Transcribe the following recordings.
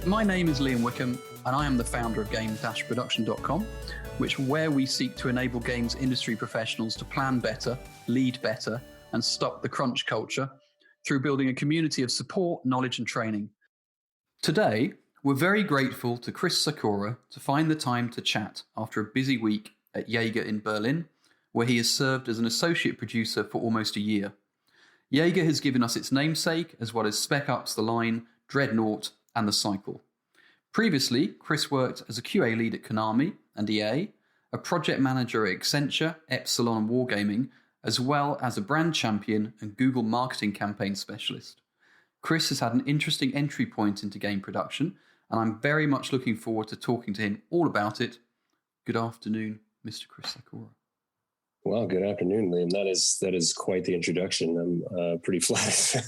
My name is Liam Wickham, and I am the founder of game-production.com, where we seek to enable games industry professionals to plan better, lead better, and stop the crunch culture through building a community of support, knowledge, and training. Today, we're very grateful to Chris Sykora to find the time to chat after a busy week at Jaeger in Berlin, where he has served as an associate producer for almost a year. Jaeger has given us its namesake, as well as Spec Ups The Line, Dreadnought, and The Cycle. Previously, Chris worked as a QA lead at Konami and EA, a project manager at Accenture, Epsilon and Wargaming, as well as a brand champion and Google marketing campaign specialist. Chris has had an interesting entry point into game production, and I'm very much looking forward to talking to him all about it. Good afternoon, Mr. Chris Sykora. Well, good afternoon, Liam. That is quite the introduction. I'm pretty flattered.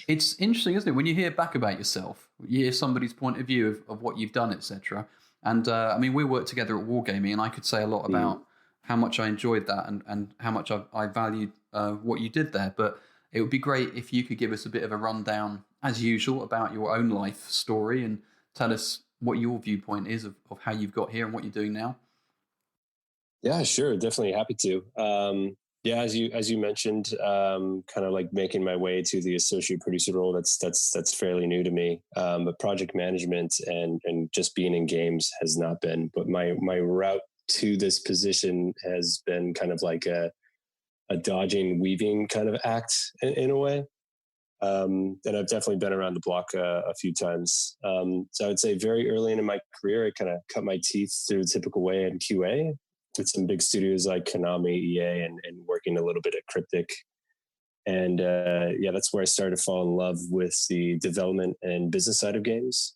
It's interesting, isn't it? When you hear back about yourself, you hear somebody's point of view of what you've done, etc. And we worked together at Wargaming, and I could say a lot about how much I enjoyed that and how much I valued what you did there. But it would be great if you could give us a bit of a rundown, as usual, about your own life story and tell us what your viewpoint is of how you've got here and what you're doing now. Yeah, sure. Definitely happy to. As you mentioned, kind of like making my way to the associate producer role. That's fairly new to me. But project management and just being in games has not been. But my route to this position has been kind of like a dodging, weaving kind of act in a way. And I've definitely been around the block a few times. So I would say very early in my career, I kind of cut my teeth through the typical way in QA. With some big studios like Konami, EA, and working a little bit at Cryptic. And that's where I started to fall in love with the development and business side of games.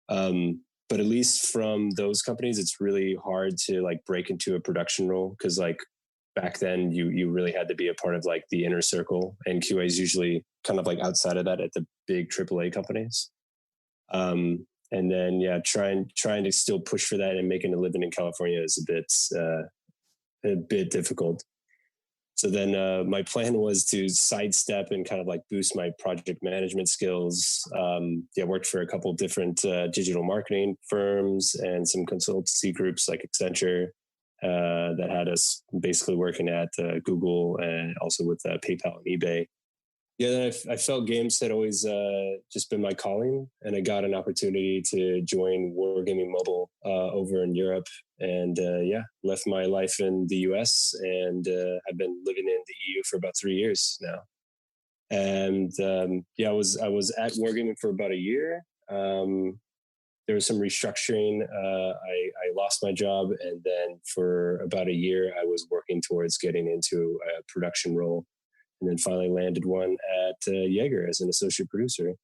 But at least from those companies, it's really hard to like break into a production role because like back then you really had to be a part of like the inner circle, and QA is usually kind of like outside of that at the big AAA companies. And then, trying to still push for that and making a living in California is a bit difficult. So then my plan was to sidestep and kind of like boost my project management skills. I worked for a couple of different digital marketing firms and some consultancy groups like Accenture that had us basically working at Google and also with PayPal and eBay. Yeah, I felt games had always just been my calling, and I got an opportunity to join Wargaming Mobile over in Europe, and left my life in the US, and I've been living in the EU for about 3 years now. And I was at Wargaming for about a year. There was some restructuring. I lost my job, and then for about a year, I was working towards getting into a production role. And then finally landed one at Jaeger as an associate producer,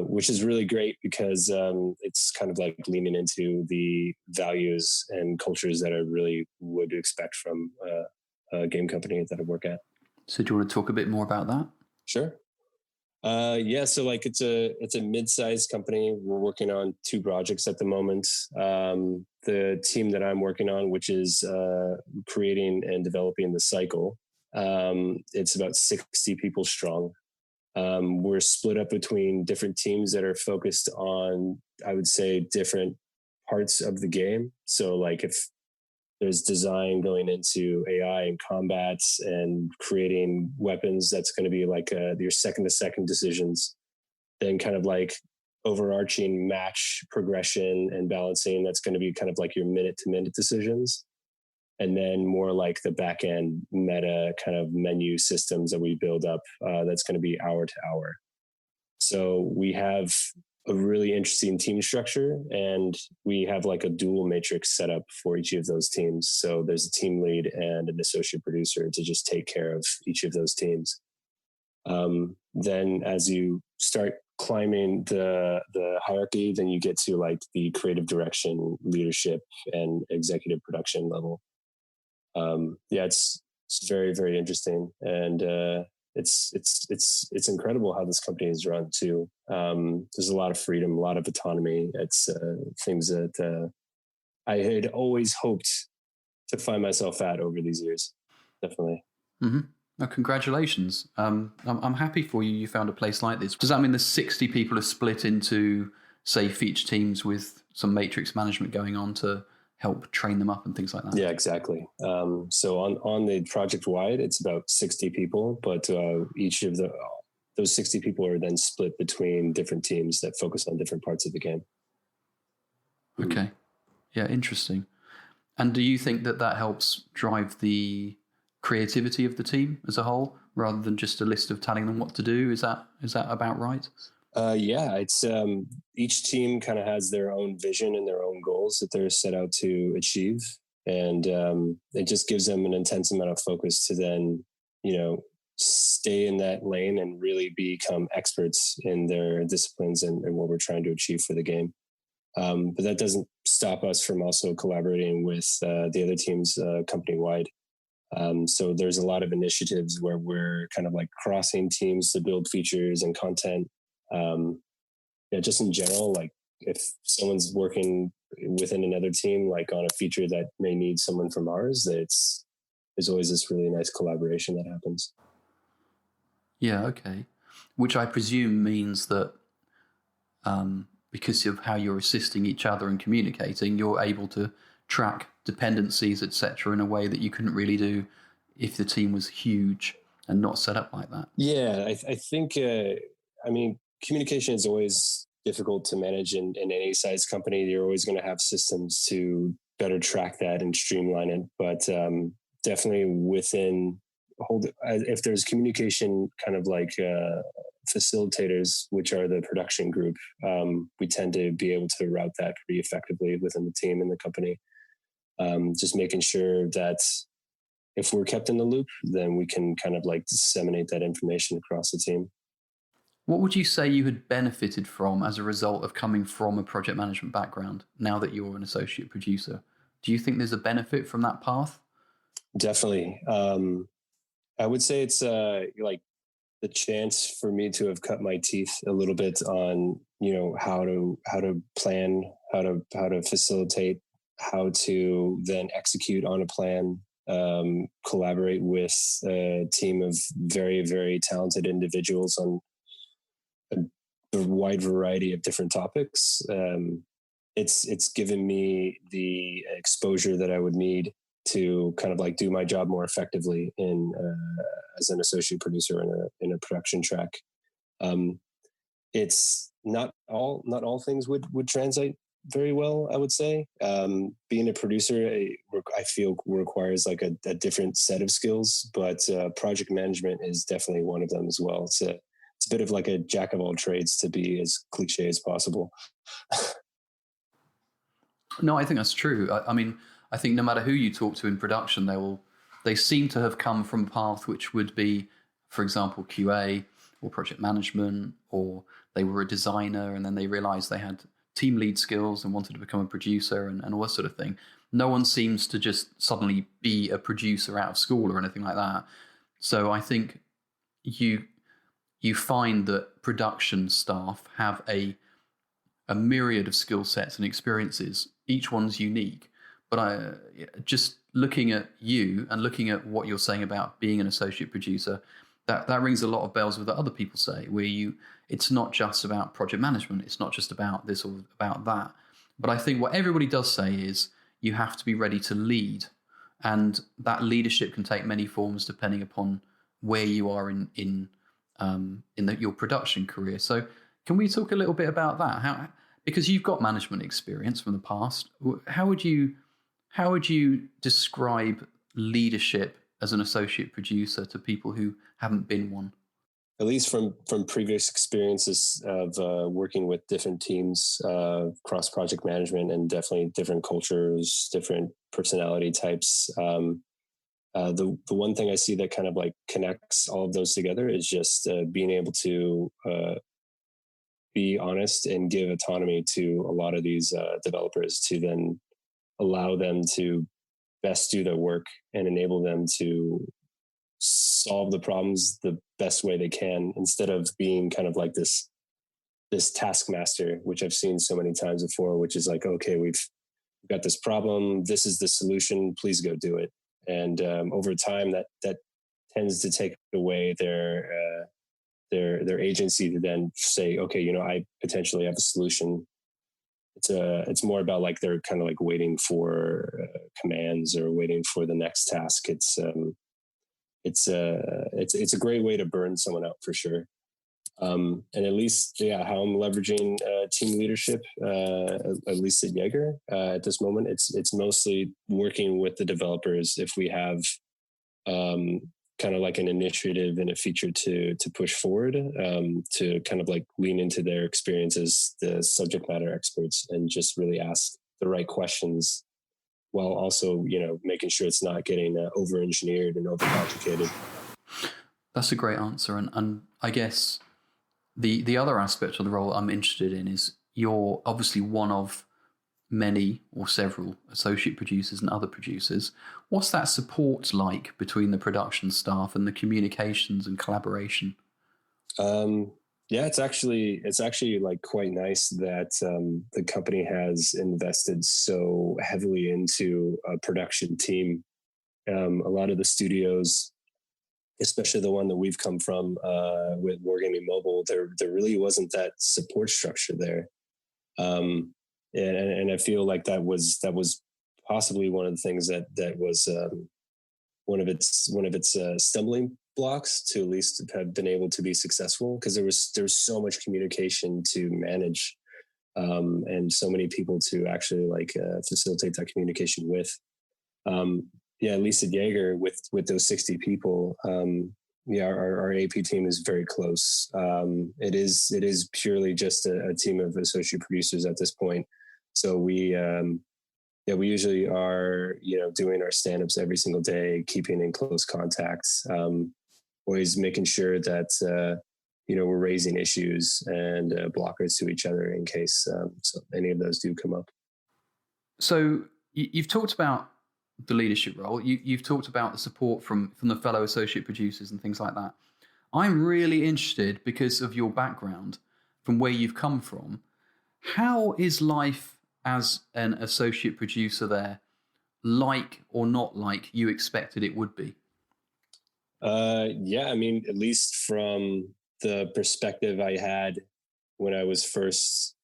which is really great because it's kind of like leaning into the values and cultures that I really would expect from a game company that I work at. So do you want to talk a bit more about that? Sure. So like it's a mid-sized company. We're working on 2 projects at the moment. The team that I'm working on, which is creating and developing The Cycle, it's about 60 people strong. We're split up between different teams that are focused on, I would say, different parts of the game. So like if there's design going into AI and combats and creating weapons, that's going to be like your second-to-second decisions. Then kind of like overarching match progression and balancing, that's going to be kind of like your minute-to-minute decisions. And then more like the back end meta kind of menu systems that we build up, that's going to be hour to hour. So we have a really interesting team structure, and we have like a dual matrix set up for each of those teams. So there's a team lead and an associate producer to just take care of each of those teams. Then as you start climbing the hierarchy, then you get to like the creative direction, leadership, and executive production level. It's very, very interesting. And it's incredible how this company is run too. There's a lot of freedom, a lot of autonomy. It's things that I had always hoped to find myself at over these years. Definitely. Mm-hmm. Well, congratulations. I'm happy for you. You found a place like this. Does that mean the 60 people are split into say, feature teams with some matrix management going on to help train them up and things like that? Yeah, exactly. So on the project wide, it's about 60 people, but each of those 60 people are then split between different teams that focus on different parts of the game. Okay. Yeah, interesting. And do you think that helps drive the creativity of the team as a whole, rather than just a list of telling them what to do? Is that about right? Yeah, it's each team kind of has their own vision and their own goals that they're set out to achieve, and it just gives them an intense amount of focus to then, stay in that lane and really become experts in their disciplines and what we're trying to achieve for the game. But that doesn't stop us from also collaborating with the other teams company-wide. So there's a lot of initiatives where we're kind of like crossing teams to build features and content. Just in general, like if someone's working within another team, like on a feature that may need someone from ours, there's always this really nice collaboration that happens. Yeah, okay. Which I presume means that because of how you're assisting each other and communicating, you're able to track dependencies, etc., in a way that you couldn't really do if the team was huge and not set up like that. Yeah, I think, communication is always difficult to manage in any size company. You're always going to have systems to better track that and streamline it. But definitely if there's communication kind of like facilitators, which are the production group, we tend to be able to route that pretty effectively within the team and the company. Just making sure that if we're kept in the loop, then we can kind of like disseminate that information across the team. What would you say you had benefited from as a result of coming from a project management background now that you're an associate producer? Do you think there's a benefit from that path? Definitely. I would say it's like the chance for me to have cut my teeth a little bit on, how to plan, how to facilitate, how to then execute on a plan, collaborate with a team of very, very talented individuals on a wide variety of different topics. It's given me the exposure that I would need to kind of like do my job more effectively as an associate producer in a production track. It's not all things would translate very well, I would say. Being a producer, I feel requires like a different set of skills, but project management is definitely one of them as well. It's a bit of like a jack of all trades, to be as cliche as possible. No, I think that's true. I mean, I think no matter who you talk to in production, they seem to have come from a path which would be, for example, QA or project management, or they were a designer and then they realized they had team lead skills and wanted to become a producer and all that sort of thing. No one seems to just suddenly be a producer out of school or anything like that. So I think you find that production staff have a myriad of skill sets and experiences. Each one's unique. But just looking at you and looking at what you're saying about being an associate producer, that rings a lot of bells with what other people say, where it's not just about project management, it's not just about this or about that. But I think what everybody does say is you have to be ready to lead. And that leadership can take many forms depending upon where you are in your production career. So can we talk a little bit about that? Because you've got management experience from the past, how would you describe leadership as an associate producer to people who haven't been one? At least from previous experiences of working with different teams, cross project management, and definitely different cultures, different personality types. The one thing I see that kind of like connects all of those together is just being able to be honest and give autonomy to a lot of these developers, to then allow them to best do their work and enable them to solve the problems the best way they can, instead of being kind of like this taskmaster, which I've seen so many times before, which is like, okay, we've got this problem, this is the solution, please go do it. And over time, that tends to take away their agency to then say, okay, I potentially have a solution it's more about like they're kind of like waiting for commands or waiting for the next task. It's a great way to burn someone out for sure. And at least, how I'm leveraging team leadership, at least at Jaeger, at this moment, it's mostly working with the developers if we have kind of like an initiative and a feature to push forward, to kind of like lean into their experience as the subject matter experts and just really ask the right questions, while also, making sure it's not getting over-engineered and overcomplicated. That's a great answer. And I guess the other aspect of the role I'm interested in is you're obviously one of many or several associate producers and other producers. What's that support like between the production staff and the communications and collaboration? It's actually like quite nice that the company has invested so heavily into a production team. A lot of the studios, especially the one that we've come from with Wargaming Mobile, there really wasn't that support structure there. And I feel like that was possibly one of the things that was one of its stumbling blocks to at least have been able to be successful, because there was so much communication to manage, and so many people to actually facilitate that communication with. At least at Jaeger with those 60 people, our AP team is very close. It is purely just a team of associate producers at this point. So we usually are, doing our stand-ups every single day, keeping in close contacts, always making sure that, we're raising issues and blockers to each other in case so any of those do come up. So you've talked about the leadership role. You've talked about the support from the fellow associate producers and things like that. I'm really interested, because of your background, from where you've come from. How is life as an associate producer there, like or not like you expected it would be? At least from the perspective I had when I was first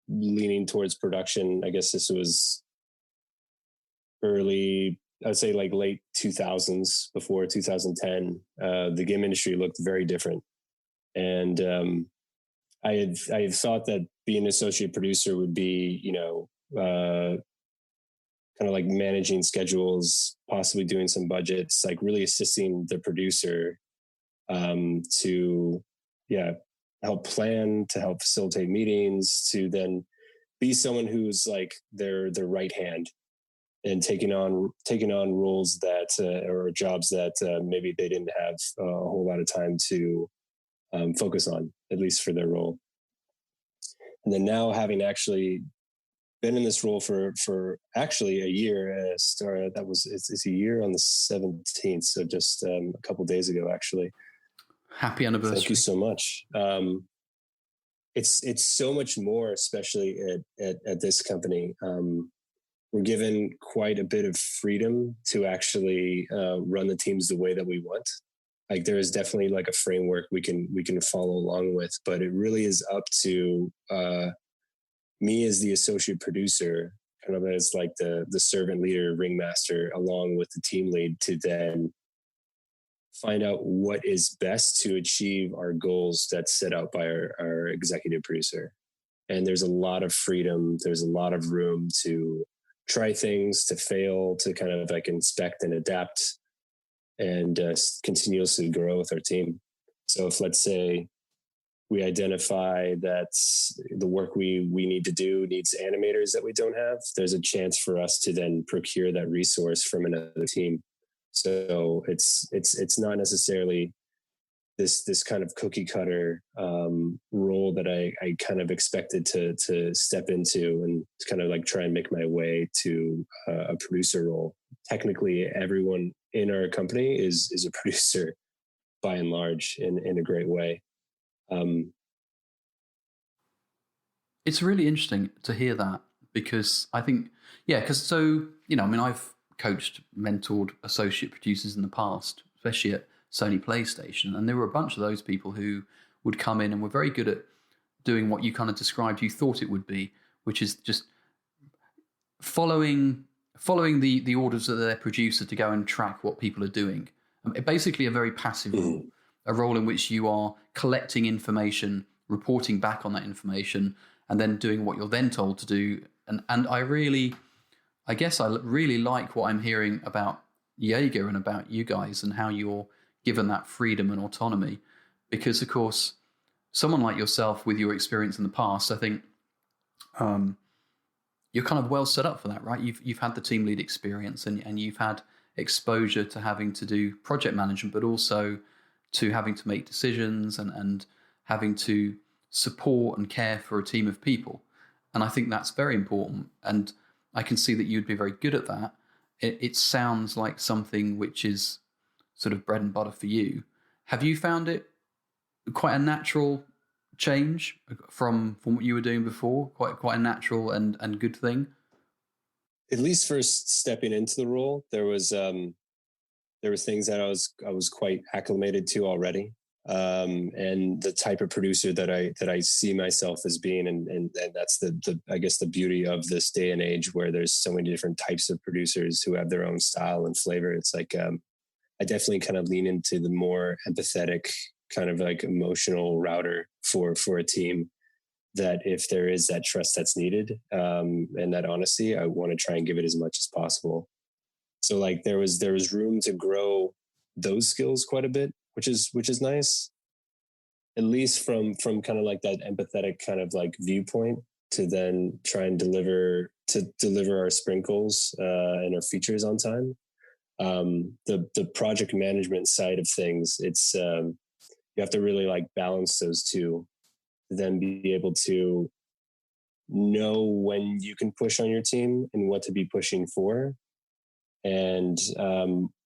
leaning towards production, I guess this was early, I'd say like late 2000s, before 2010, the game industry looked very different. And I had thought that being an associate producer would be, kind of like managing schedules, possibly doing some budgets, like really assisting the producer to help plan, to help facilitate meetings, to then be someone who's like their right hand, and taking on roles that or jobs that maybe they didn't have a whole lot of time to focus on, at least for their role. And then now, having actually been in this role for actually a year, it's a year on the 17th, so just a couple of days ago, actually. Happy anniversary! Thank you so much. It's so much more, especially at this company. We're given quite a bit of freedom to actually run the teams the way that we want. Like, there is definitely like a framework we can follow along with, but it really is up to me as the associate producer, kind of as like the servant leader, ringmaster, along with the team lead, to then find out what is best to achieve our goals that's set out by our executive producer. And there's a lot of freedom. There's a lot of room to try things, to fail, to kind of like inspect and adapt, and continuously grow with our team. So if, let's say, we identify that the work we need to do needs animators that we don't have, there's a chance for us to then procure that resource from another team. So it's not necessarily this kind of cookie cutter role that I kind of expected to step into and to kind of like try and make my way to a producer role. Technically, everyone in our company is a producer by and large, in a great way. It's really interesting to hear that, because I think, I've coached, mentored associate producers in the past, especially at Sony PlayStation, and there were a bunch of those people who would come in and were very good at doing what you kind of described you thought it would be, which is just following the orders of their producer to go and track what people are doing. Basically a very passive role, a role in which you are collecting information, reporting back on that information, and then doing what you're then told to do. And I guess I really like what I'm hearing about Jaeger and about you guys and how you're given that freedom and autonomy. Because, of course, someone like yourself with your experience in the past, I think you're kind of well set up for that, right? You've had the team lead experience and you've had exposure to having to do project management, but also to having to make decisions and having to support and care for a team of people. And I think that's very important. And I can see that you'd be very good at that. It sounds like something which is sort of bread and butter for you. Have you found it quite a natural change from what you were doing before? Quite a natural and good thing? At least first stepping into the role, there was things that I was quite acclimated to already. And the type of producer that I see myself as being, and that's the I guess the beauty of this day and age where there's so many different types of producers who have their own style and flavor. It's like I definitely kind of lean into the more empathetic kind of like emotional router for a team, that if there is that trust that's needed and that honesty, I want to try and give it as much as possible. So like there was room to grow those skills quite a bit, which is nice, at least from kind of like that empathetic kind of like viewpoint, to then try and deliver our sprint goals and our features on time. The project management side of things, it's you have to really like balance those two, to then be able to know when you can push on your team and what to be pushing for. And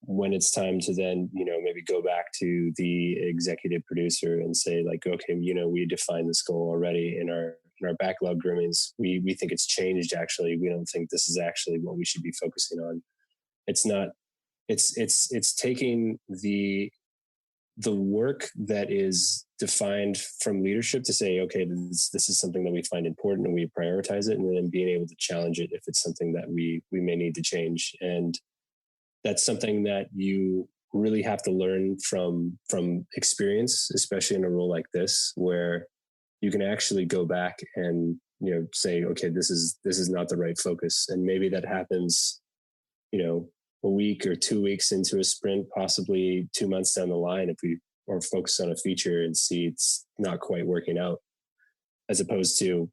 when it's time to then, maybe go back to the executive producer and say like, okay, we defined this goal already in our backlog groomings. We think it's changed. Actually, we don't think this is actually what we should be focusing on. It's not, it's taking the work that is defined from leadership to say, okay, this is something that we find important and we prioritize it, and then being able to challenge it if it's something that we may need to change. And that's something that you really have to learn from experience, especially in a role like this, where you can actually go back and, say, okay, this is not the right focus. And maybe that happens, a week or 2 weeks into a sprint, possibly 2 months down the line, if we are focused on a feature and see it's not quite working out, as opposed to,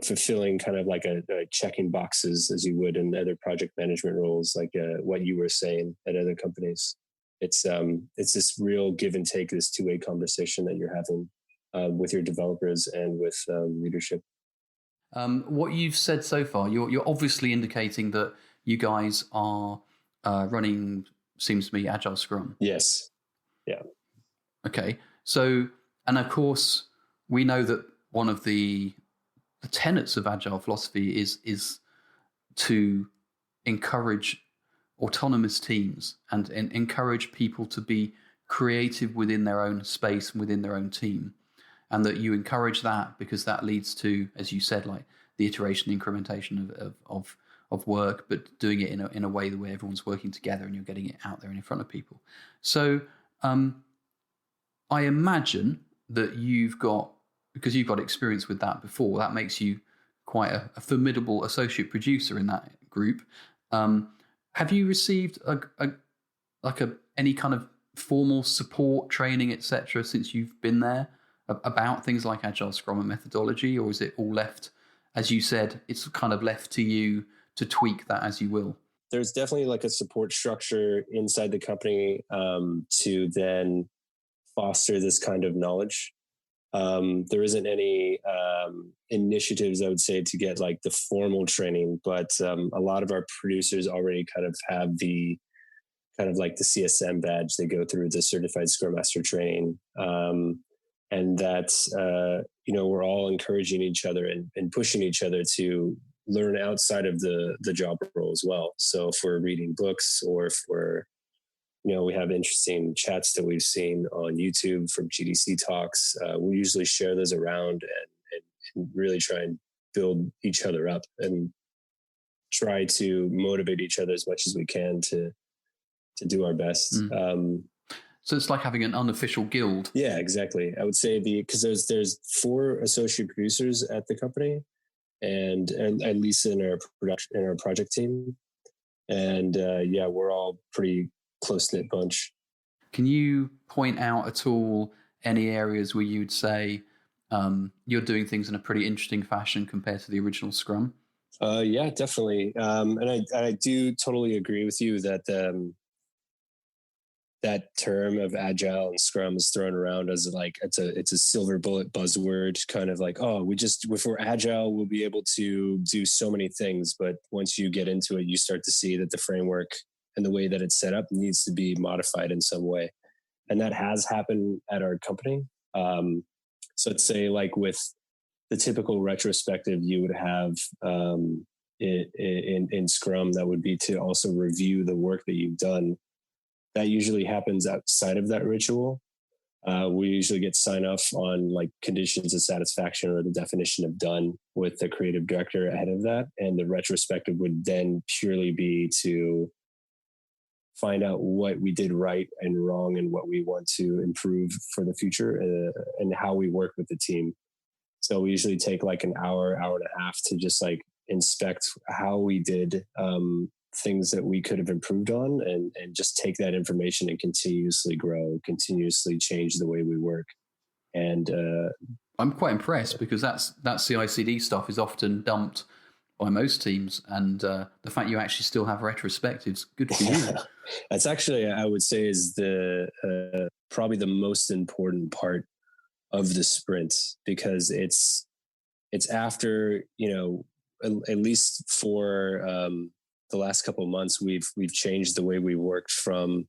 fulfilling kind of like a checking boxes as you would in other project management roles, like what you were saying at other companies. It's this real give and take, this two-way conversation that you're having with your developers and with leadership. What you've said so far, you're obviously indicating that you guys are running, seems to me, Agile Scrum. Yes. Yeah. Okay. So, and of course, we know that one of the tenets of Agile philosophy is to encourage autonomous teams and encourage people to be creative within their own space and within their own team. And that you encourage that because that leads to, as you said, like the iteration, incrementation of work, but doing it in a way where everyone's working together and you're getting it out there and in front of people. So I imagine that because you've got experience with that before, that makes you quite a formidable associate producer in that group. Have you received any kind of formal support, training, etc., since you've been there about things like Agile Scrum and methodology, or is it all left, as you said, it's kind of left to you to tweak that as you will? There's definitely like a support structure inside the company to then foster this kind of knowledge. There isn't any initiatives, I would say, to get like the formal training, but a lot of our producers already kind of have the kind of like the CSM badge. They go through the Certified Scrum Master training. And that's, we're all encouraging each other and pushing each other to learn outside of the job role as well. So if we're reading books, or if we're, we have interesting chats that we've seen on YouTube from GDC talks, we usually share those around and really try and build each other up and try to motivate each other as much as we can to do our best. So it's like having an unofficial guild. Yeah, exactly. I would say because there's 4 associate producers at the company, and at least in our project team, and we're all pretty close-knit bunch. Can you point out at all any areas where you'd say you're doing things in a pretty interesting fashion compared to the original Scrum? Yeah, definitely. And I do totally agree with you that that term of agile and Scrum is thrown around as like it's a silver bullet buzzword, kind of like, oh, if we're agile, we'll be able to do so many things. But once you get into it, you start to see that the framework and the way that it's set up needs to be modified in some way. And that has happened at our company. So let's say like with the typical retrospective you would have in Scrum, that would be to also review the work that you've done. That usually happens outside of that ritual. We usually get sign off on like conditions of satisfaction or the definition of done with the creative director ahead of that. And the retrospective would then purely be to find out what we did right and wrong and what we want to improve for the future and how we work with the team. So we usually take like an hour and a half to just like inspect how we did things that we could have improved on and just take that information and continuously grow, continuously change the way we work. And I'm quite impressed because that CI/CD stuff is often dumped by most teams, and the fact you actually still have retrospectives, good for you. That's actually, I would say, is the probably the most important part of the sprint, because it's after, at least for the last couple of months, we've changed the way we worked from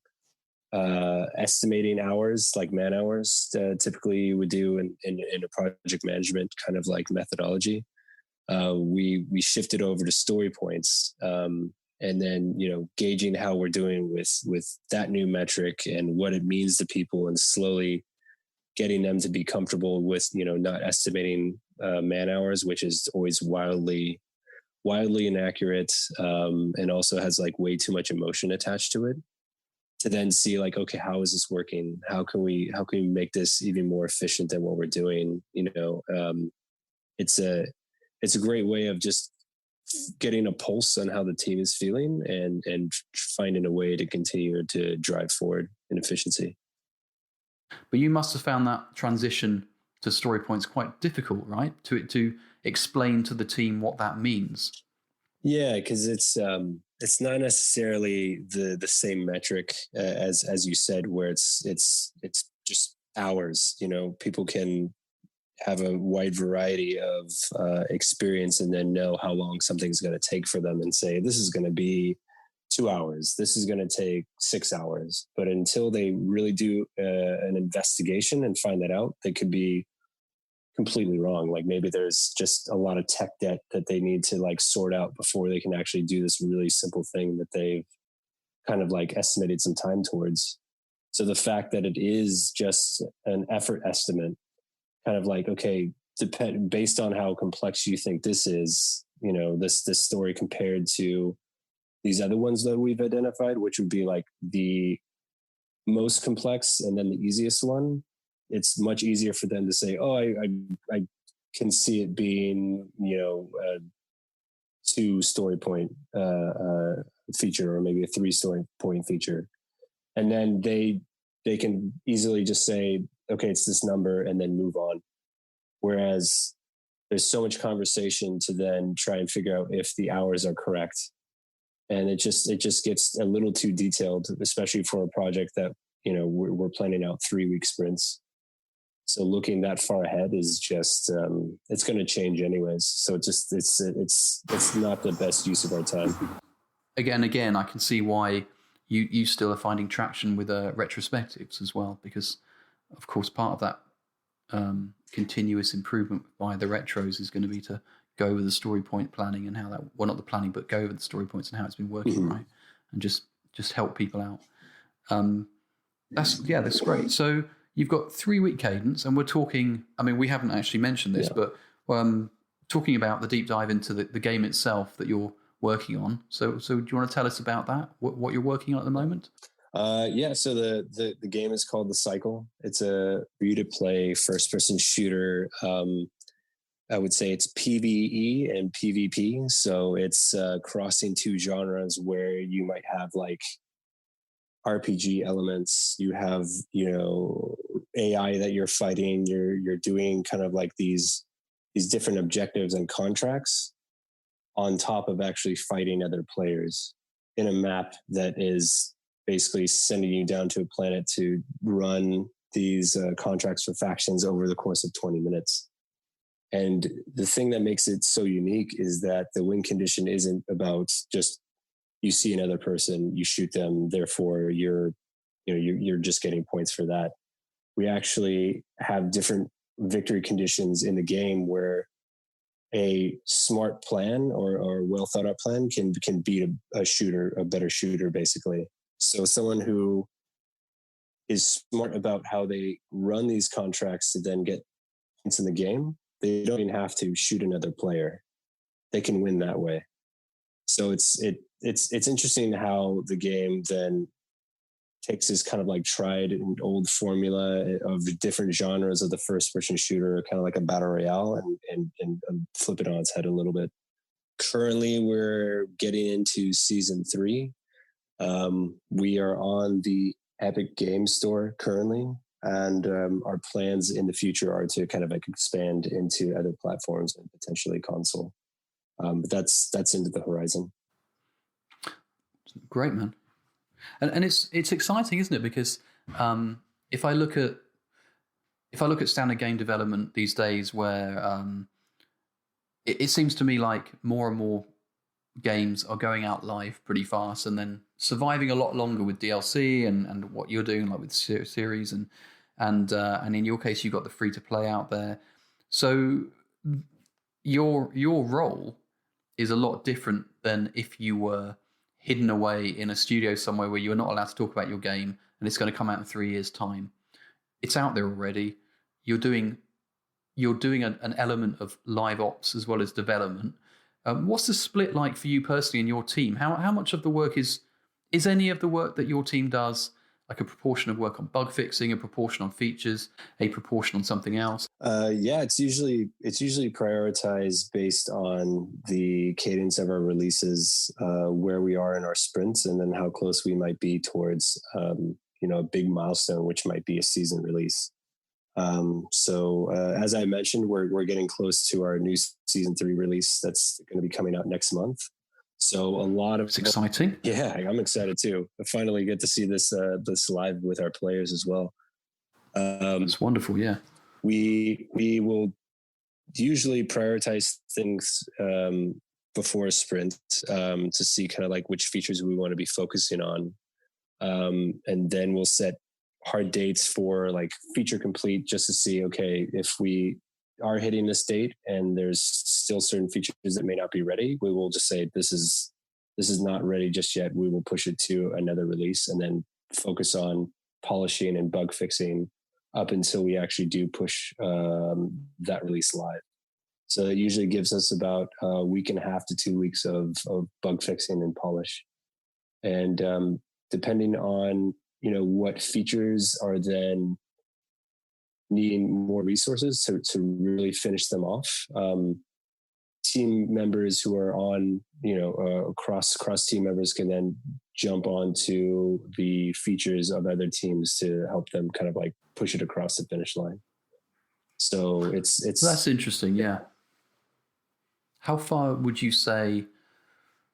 estimating hours, like man hours, typically you would do in a project management kind of like methodology. We shifted over to story points, and then gauging how we're doing with that new metric and what it means to people, and slowly getting them to be comfortable with not estimating man hours, which is always wildly inaccurate, and also has like way too much emotion attached to it. To then see like, okay, how is this working? How can we make this even more efficient than what we're doing? It's a great way of just getting a pulse on how the team is feeling and finding a way to continue to drive forward in efficiency. But you must have found that transition to story points quite difficult, right? To explain to the team what that means. Yeah, because it's not necessarily the same metric as you said, where it's just hours. People can have a wide variety of experience and then know how long something's going to take for them and say, this is going to be 2 hours. This is going to take 6 hours. But until they really do an investigation and find that out, they could be completely wrong. Like maybe there's just a lot of tech debt that they need to like sort out before they can actually do this really simple thing that they've kind of like estimated some time towards. So the fact that it is just an effort estimate, kind of like, okay, based on how complex you think this is, this story compared to these other ones that we've identified, which would be like the most complex and then the easiest one. It's much easier for them to say, oh, I can see it being, a 2 story point feature, or maybe a 3 story point feature. And then they can easily just say, okay, it's this number, and then move on. Whereas there's so much conversation to then try and figure out if the hours are correct. And it just gets a little too detailed, especially for a project that, we're planning out 3-week sprints. So looking that far ahead is just, it's going to change anyways. So it's not the best use of our time. Again, I can see why you still are finding traction with retrospectives as well, because of course part of that continuous improvement by the retros is going to be to go over the story point planning and how that, well, not the planning, but go over the story points and how it's been working, right? And just help people out. That's great. So you've got 3-week cadence, and we're talking, I mean, we haven't actually mentioned this, but talking about the deep dive into the game itself that you're working on. So do you want to tell us about that? What you're working on at the moment? Yeah. So the game is called The Cycle. It's a free-to-play first-person shooter. I would say it's PvE and PvP. So it's crossing two genres where you might have like RPG elements. You have, AI that you're fighting. You're doing kind of like these different objectives and contracts on top of actually fighting other players in a map that is basically sending you down to a planet to run these contracts for factions over the course of 20 minutes. And the thing that makes it so unique is that the win condition isn't about just you see another person, you shoot them, therefore you're just getting points for that. We actually have different victory conditions in the game where a smart plan or well thought out plan can beat a better shooter, basically. So someone who is smart about how they run these contracts to then get points in the game, they don't even have to shoot another player. They can win that way. So it's interesting how the game then takes this kind of like tried and old formula of different genres of the first person shooter, kind of like a battle royale, and flip it on its head a little bit. Currently, we're getting into season 3. We are on the Epic Games Store currently, and our plans in the future are to kind of like expand into other platforms and potentially console. But that's into the horizon. Great, man. And it's exciting, isn't it? Because if I look at standard game development these days, where it seems to me like more and more games are going out live pretty fast and then surviving a lot longer with DLC and what you're doing, like with series and in your case you've got the free to play out there. So your role is a lot different than if you were hidden away in a studio somewhere where you're not allowed to talk about your game and it's going to come out in 3 years' time. It's out there already. You're doing an element of live ops as well as development. What's the split like for you personally and your team? How much of the work is any of the work that your team does like a proportion of work on bug fixing, a proportion on features, a proportion on something else? Yeah, it's usually prioritized based on the cadence of our releases, where we are in our sprints, and then how close we might be towards a big milestone, which might be a season release. So as I mentioned, we're getting close to our new season 3 release that's going to be coming out next month. So a lot of it's exciting. Yeah, I'm excited too. I finally get to see this live with our players as well. It's wonderful. Yeah, we will usually prioritize things before a sprint to see kind of like which features we want to be focusing on, and then we'll set hard dates for like feature complete, just to see, okay, if we are hitting this date and there's still certain features that may not be ready, we will just say this is not ready just yet. We will push it to another release and then focus on polishing and bug fixing up until we actually do push that release live. So it usually gives us about a week and a half to 2 weeks of bug fixing and polish. And depending on what features are then needing more resources to really finish them off. Team members who are on, cross team members can then jump onto the features of other teams to help them kind of like push it across the finish line. So it's that's interesting. Yeah. How far would you say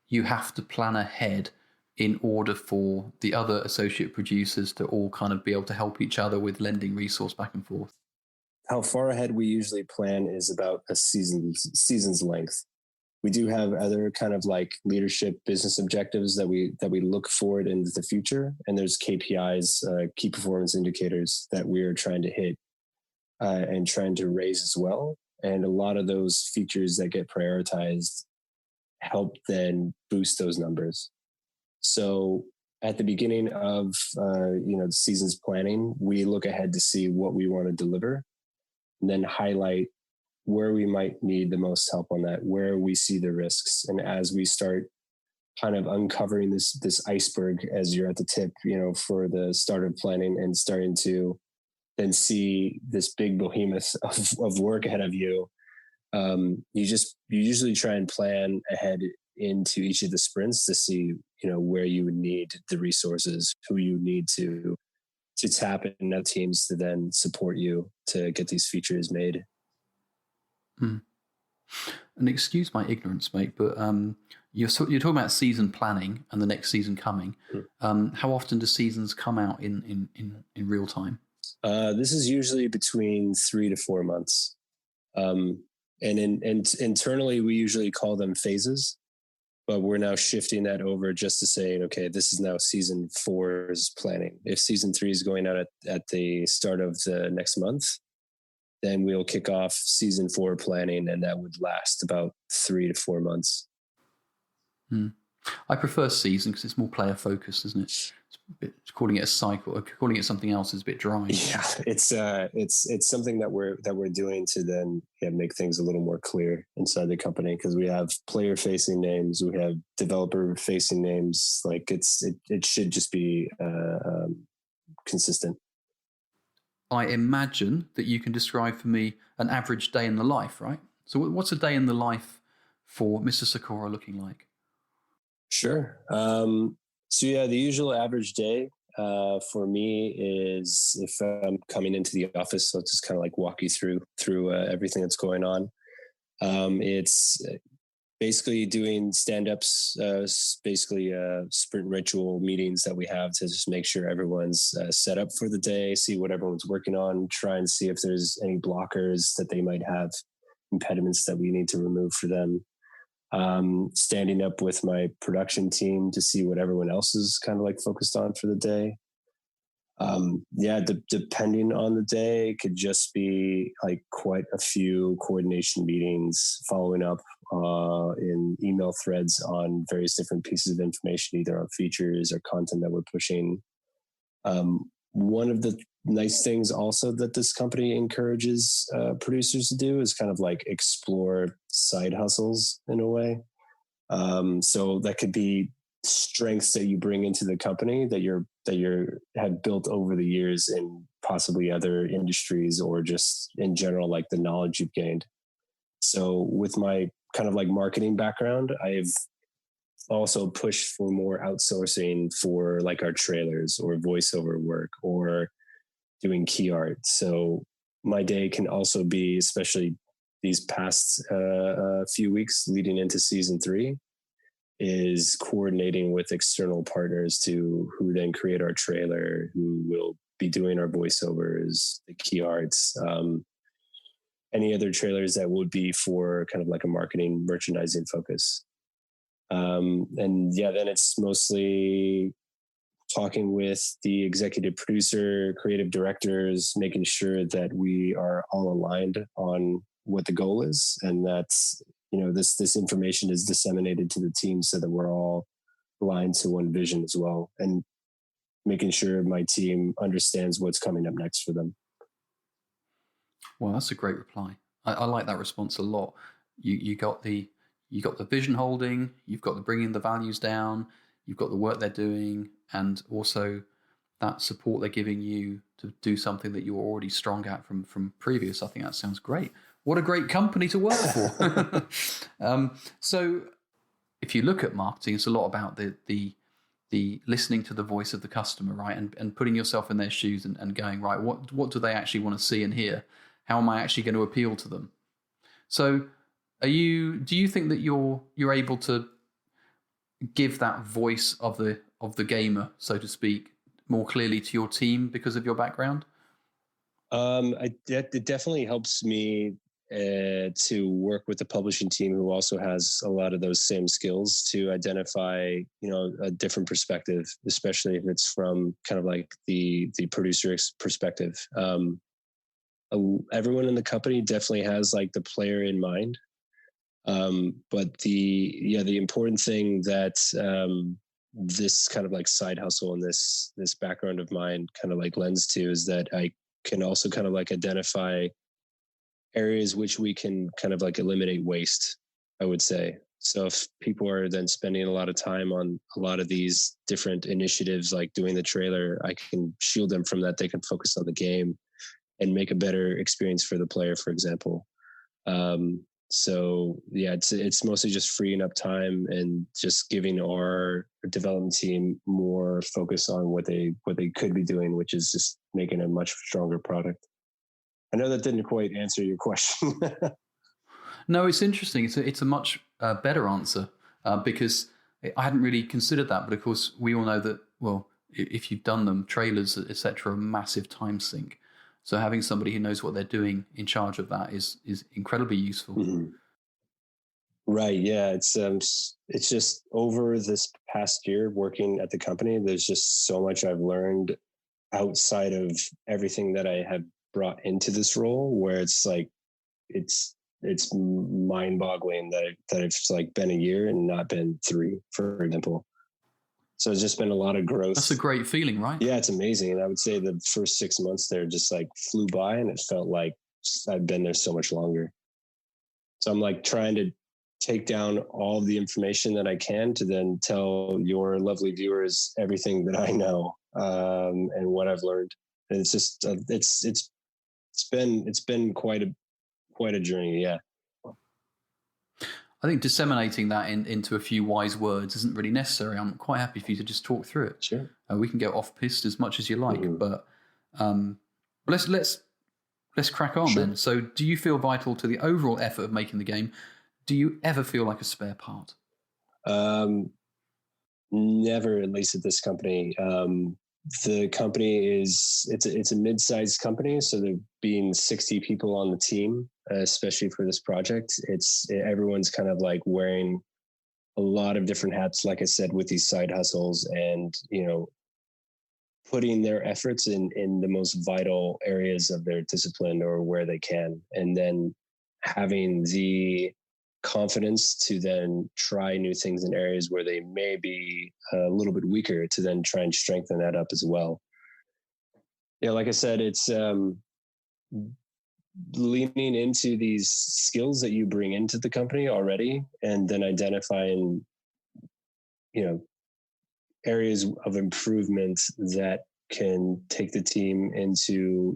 you have to plan ahead in order for the other associate producers to all kind of be able to help each other with lending resource back and forth? How far ahead we usually plan is about a season's length. We do have other kind of like leadership business objectives that we look forward into the future. And there's KPIs, key performance indicators, that we're trying to hit and trying to raise as well. And a lot of those features that get prioritized help then boost those numbers. So at the beginning of the season's planning, we look ahead to see what we want to deliver, and then highlight where we might need the most help on that, where we see the risks. And as we start kind of uncovering this iceberg as you're at the tip, for the start of planning and starting to then see this big behemoth of work ahead of you, you usually try and plan ahead into each of the sprints to see, where you would need the resources, who you need to tap in other teams to then support you to get these features made. And excuse my ignorance, mate, but you're talking about season planning and the next season coming. How often do seasons come out in real time? This is usually between 3 to 4 months. And internally, we usually call them phases, but we're now shifting that over just to say, okay, this is now season 4's planning. If season 3 is going out at the start of the next month, then we'll kick off season 4 planning, and that would last about 3 to 4 months. I prefer season because it's more player focused, isn't it? Calling it a cycle, or calling it something else is a bit dry. Yeah, it's something that we're doing to then make things a little more clear inside the company, because we have player facing names, we have developer facing names. Like it should just be consistent. I imagine that you can describe for me an average day in the life, right? So what's a day in the life for Mr. Sykora looking like? Sure. So yeah, the usual average day for me is, if I'm coming into the office, so I'll just kind of like walk you through everything that's going on. It's basically doing stand-ups, basically sprint ritual meetings that we have to just make sure everyone's set up for the day, see what everyone's working on, try and see if there's any blockers that they might have, impediments that we need to remove for them. Standing up with my production team to see what everyone else is kind of like focused on for the day. Depending on the day, it could just be like quite a few coordination meetings, following up in email threads on various different pieces of information, either on features or content that we're pushing. One of the nice things also that this company encourages producers to do is kind of like explore side hustles in a way. So that could be strengths that you bring into the company that you have built over the years in possibly other industries, or just in general, like the knowledge you've gained. So with my kind of like marketing background, I've also pushed for more outsourcing for like our trailers or voiceover work or doing key art. So my day can also be, especially these past few weeks leading into season 3, is coordinating with external partners who then create our trailer, who will be doing our voiceovers, the key arts, any other trailers that would be for kind of like a marketing merchandising focus. Then it's mostly talking with the executive producer, creative directors, making sure that we are all aligned on what the goal is, and that's, this information is disseminated to the team so that we're all aligned to one vision as well, and making sure my team understands what's coming up next for them. Well, that's a great reply. I like that response a lot. You got the vision holding, you've got the bringing the values down, you've got the work they're doing, and also that support they're giving you to do something that you're already strong at from previous. I think that sounds great. What a great company to work for. So if you look at marketing, it's a lot about the listening to the voice of the customer, right? And putting yourself in their shoes and going, right, what do they actually want to see and hear? How am I actually going to appeal to them? So do you think that you're able to give that voice of the gamer, so to speak, more clearly to your team because of your background? It definitely helps me to work with the publishing team, who also has a lot of those same skills, to identify, a different perspective, especially if it's from kind of like the producer's perspective. Everyone in the company definitely has like the player in mind. But the important thing that this kind of like side hustle and this background of mine kind of like lends to is that I can also kind of like identify areas which we can kind of like eliminate waste, I would say. So if people are then spending a lot of time on a lot of these different initiatives, like doing the trailer, I can shield them from that. They can focus on the game and make a better experience for the player, for example. So yeah, it's mostly just freeing up time and just giving our development team more focus on what they could be doing, which is just making a much stronger product. I know that didn't quite answer your question. No, it's interesting. It's a much better answer because I hadn't really considered that. But of course, we all know that, well, if you've done them, trailers, etc., a massive time sink. So having somebody who knows what they're doing in charge of that is incredibly useful. Mm-hmm. Right. Yeah. It's just over this past year working at the company, there's just so much I've learned outside of everything that I have brought into this role, where it's like, it's mind boggling that it's like been a year and not been 3, for example. So it's just been a lot of growth. That's a great feeling, right? Yeah, it's amazing. And I would say the first 6 months there just like flew by, and it felt like I've been there so much longer. So I'm like trying to take down all the information that I can to then tell your lovely viewers everything that I know and what I've learned. And it's just it's been quite a journey. Yeah. I think disseminating that into a few wise words isn't really necessary. I'm quite happy for you to just talk through it. Sure. We can get off piste as much as you like, Mm-hmm. but let's crack on then. So, do you feel vital to the overall effort of making the game? Do you ever feel like a spare part? Never, at least at this company. The company it's a mid-sized company, so there being 60 people on the team, especially for this project, everyone's kind of like wearing a lot of different hats, like I said, with these side hustles, and putting their efforts in the most vital areas of their discipline or where they can, and then having the confidence to then try new things in areas where they may be a little bit weaker, to then try and strengthen that up as well. Yeah, like I said, it's leaning into these skills that you bring into the company already, and then identifying, areas of improvement that can take the team into,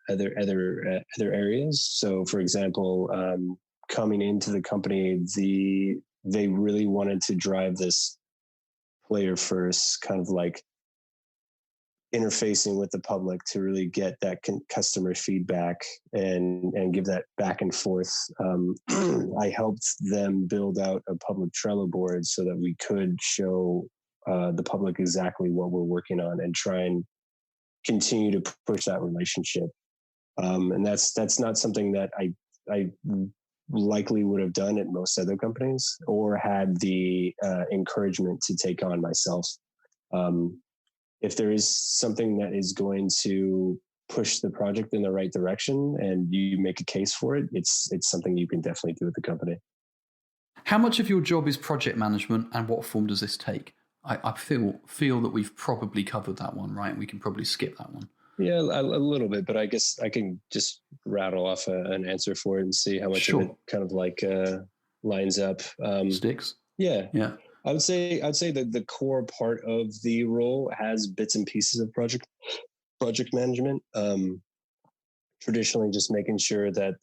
other areas. So, for example, coming into the company, they really wanted to drive this player first kind of like interfacing with the public to really get that customer feedback and give that back and forth. I helped them build out a public Trello board so that we could show the public exactly what we're working on and try and continue to push that relationship. And that's not something that I likely would have done at most other companies or had the encouragement to take on myself. If there is something that is going to push the project in the right direction and you make a case for it, it's something you can definitely do with the company. How much of your job is project management, and what form does this take? I feel that we've probably covered that one, right? We can probably skip that one. Yeah, a little bit, but I guess I can just rattle off an answer for it and see how much of it kind of like lines up. Sticks? Yeah. Yeah. I would say that the core part of the role has bits and pieces of project management. Traditionally, just making sure that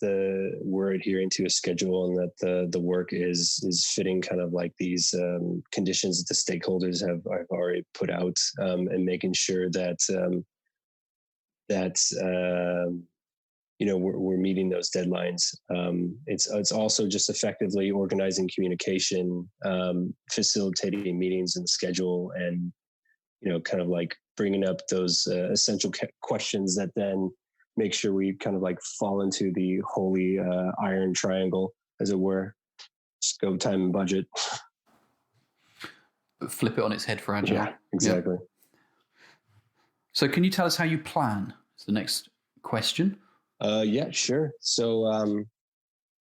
we're adhering to a schedule and that the work is fitting kind of like these conditions that the stakeholders have already put out, and making sure that we're meeting those deadlines. It's also just effectively organizing communication, facilitating meetings and schedule, and kind of like bringing up those essential questions that then make sure we kind of like fall into the holy iron triangle, as it were: scope, time, and budget. Flip it on its head for Agile. Yeah, exactly. Yeah. So can you tell us how you plan? It's the next question. Yeah, sure. So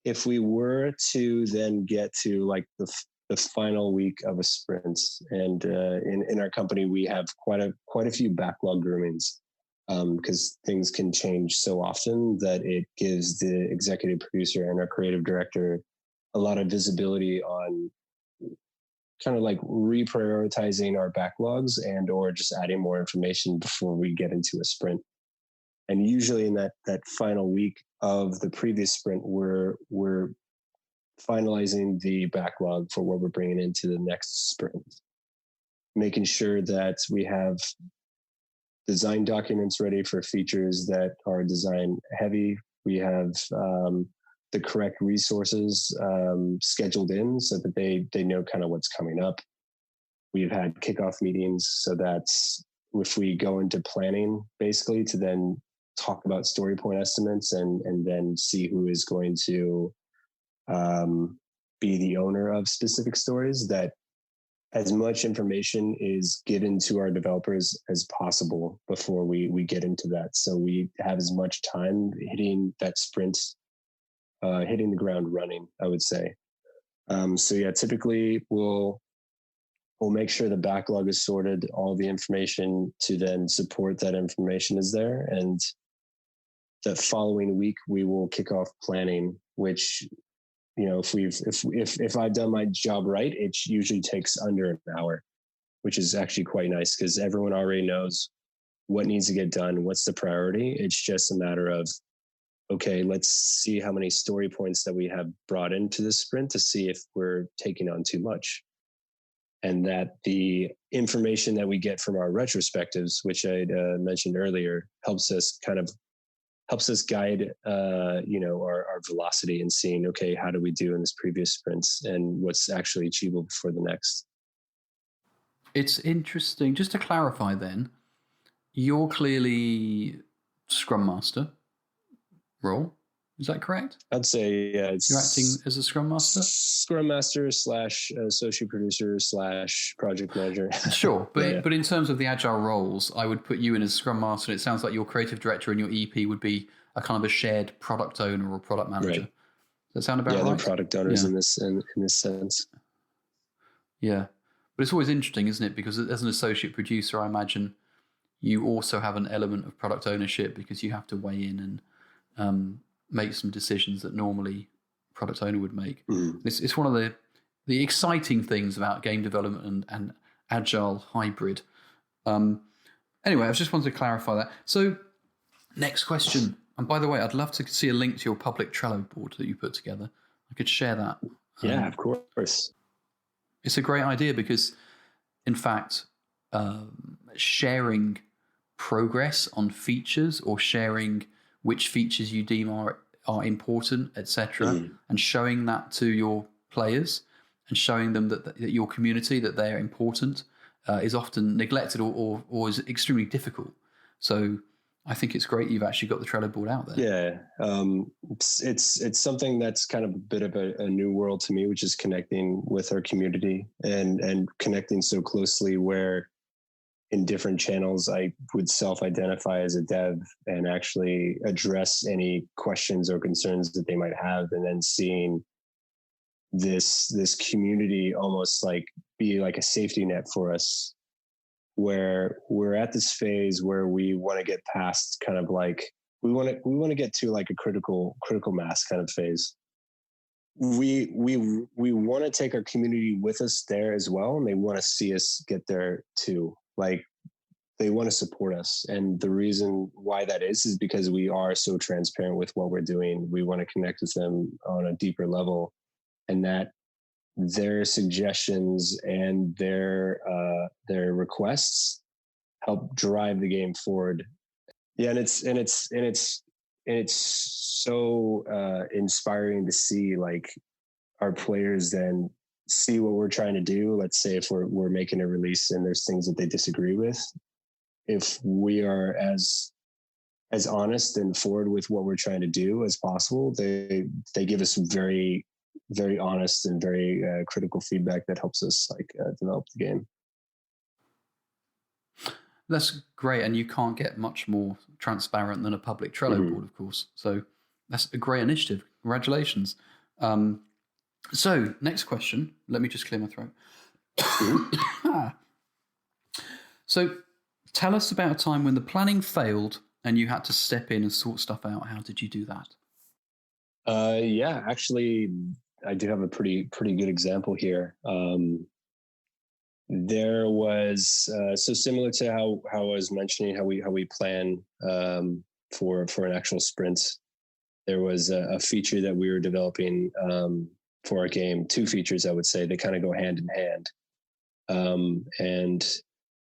if we were to then get to like the final week of a sprint, and in our company we have quite a few backlog groomings. because things can change so often that it gives the executive producer and our creative director a lot of visibility on kind of like reprioritizing our backlogs and or just adding more information before we get into a sprint. And usually in that final week of the previous sprint, we're finalizing the backlog for what we're bringing into the next sprint, making sure that we have design documents ready for features that are design heavy. We have the correct resources scheduled in so that they know kind of what's coming up. We've had kickoff meetings so that if we go into planning, basically to then talk about story point estimates and then see who is going to be the owner of specific stories, that as much information is given to our developers as possible before we get into that. So we have as much time hitting that sprint, hitting the ground running, I would say. So yeah, typically we'll make sure the backlog is sorted, all the information to then support that information is there. And the following week we will kick off planning, which, you know, if I've done my job right, it usually takes under an hour, which is actually quite nice because everyone already knows what needs to get done, what's the priority. It's just a matter of, okay, let's see how many story points that we have brought into the sprint to see if we're taking on too much. And that the information that we get from our retrospectives, which I mentioned earlier, helps us guide, our velocity in seeing, okay, how do we do in this previous sprints and what's actually achievable for the next. It's interesting. Just to clarify then, you're clearly Scrum Master role. Is that correct? I'd say, yeah. You're acting as a Scrum Master? Scrum Master / associate producer / project manager. Sure. But in terms of the agile roles, I would put you in as Scrum Master. And it sounds like your creative director and your EP would be a kind of a shared product owner or product manager. Right. Does that sound about right? Yeah, they're product owners in this sense. Yeah. But it's always interesting, isn't it? Because as an associate producer, I imagine you also have an element of product ownership because you have to weigh in and make some decisions that normally product owner would make. Mm. It's one of the exciting things about game development and agile hybrid. Anyway, I just wanted to clarify that. So next question. And by the way, I'd love to see a link to your public Trello board that you put together. I could share that. Yeah, of course. It's a great idea because, in fact, sharing progress on features or sharing which features you deem are important, etc., and showing that to your players and showing them that your community that they're important is often neglected or is extremely difficult. So I think it's great you've actually got the Trello board out there. Yeah, it's something that's kind of a bit of a new world to me, which is connecting with our community and connecting so closely where in different channels I would self-identify as a dev and actually address any questions or concerns that they might have, and then seeing this community almost like be like a safety net for us, where we're at this phase where we want to get past kind of like we want to get to like a critical mass kind of phase. We want to take our community with us there as well, and they want to see us get there too. Like they want to support us. And the reason why that is because we are so transparent with what we're doing. We want to connect with them on a deeper level, and that their suggestions and their requests help drive the game forward. Yeah. And it's so inspiring to see like our players then see what we're trying to do. Let's say if we're making a release and there's things that they disagree with, if we are as honest and forward with what we're trying to do as possible, they give us some very, very honest and very critical feedback that helps us like develop the game. That's great. And you can't get much more transparent than a public Trello board, of course. So that's a great initiative. Congratulations. So next question, let me just clear my throat. So Tell us about a time when the planning failed and you had to step in and sort stuff out. How did you do that? Yeah, actually, I do have a pretty good example here. There was so similar to how I was mentioning how we plan for an actual sprint. There was a feature that we were developing for our game. Two features, I would say, they kind of go hand in hand. And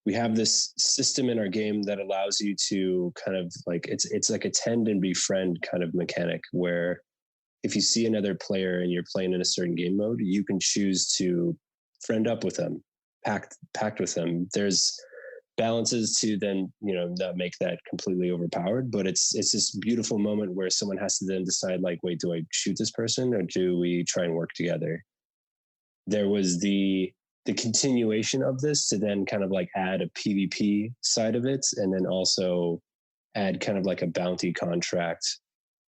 we have this system in our game that allows you to kind of like it's like a tend and befriend kind of mechanic, where if you see another player and you're playing in a certain game mode, you can choose to friend up with them, pact with them. There's balances to then, not make that completely overpowered, but it's this beautiful moment where someone has to then decide, like, wait, do I shoot this person or do we try and work together? There was the continuation of this to then kind of like add a PvP side of it, and then also add kind of like a bounty contract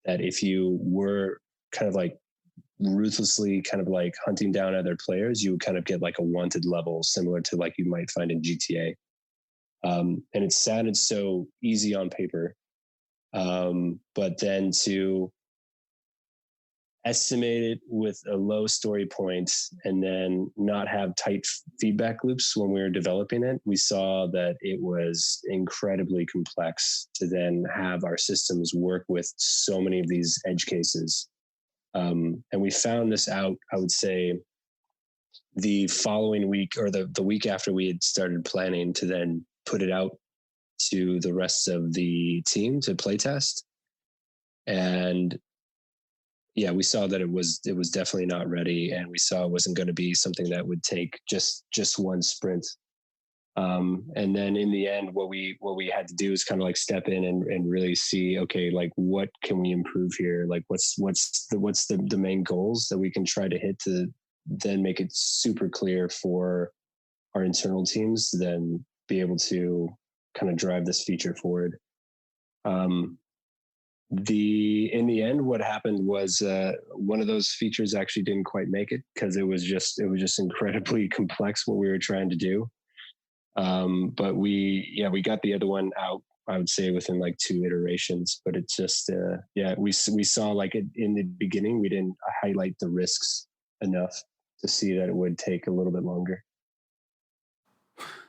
that if you were kind of like ruthlessly kind of like hunting down other players, you would kind of get like a wanted level similar to like you might find in GTA. And it sounded so easy on paper. But then to estimate it with a low story point and then not have tight feedback loops when we were developing it, we saw that it was incredibly complex to then have our systems work with so many of these edge cases. And we found this out, I would say, the following week or the week after we had started planning to then put it out to the rest of the team to play test. And yeah, we saw that it was definitely not ready, and we saw it wasn't going to be something that would take just one sprint. And then in the end, what we had to do is kind of like step in and really see, okay, like what can we improve here? Like what's the main goals that we can try to hit to then make it super clear for our internal teams to then be able to kind of drive this feature forward. In the end, what happened was one of those features actually didn't quite make it because it was just incredibly complex what we were trying to do. But we got the other one out, I would say, within like 2 iterations. But it just we saw like in the beginning we didn't highlight the risks enough to see that it would take a little bit longer.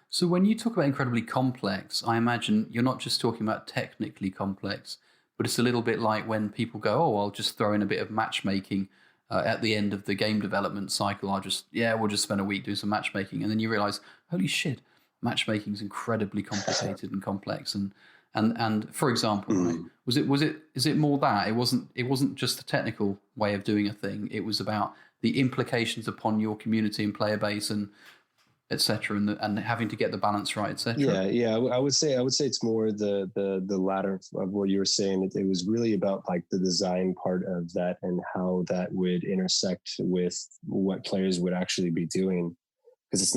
So when you talk about incredibly complex, I imagine you're not just talking about technically complex, but it's a little bit like when people go, oh, I'll just throw in a bit of matchmaking at the end of the game development cycle. We'll just spend a week doing some matchmaking. And then you realize, holy shit, matchmaking is incredibly complicated and complex. And for example, right, is it more that it wasn't just the technical way of doing a thing. It was about the implications upon your community and player base and etc. and having to get the balance right, etc. Yeah. I would say it's more the latter of what you were saying. It was really about like the design part of that and how that would intersect with what players would actually be doing. Because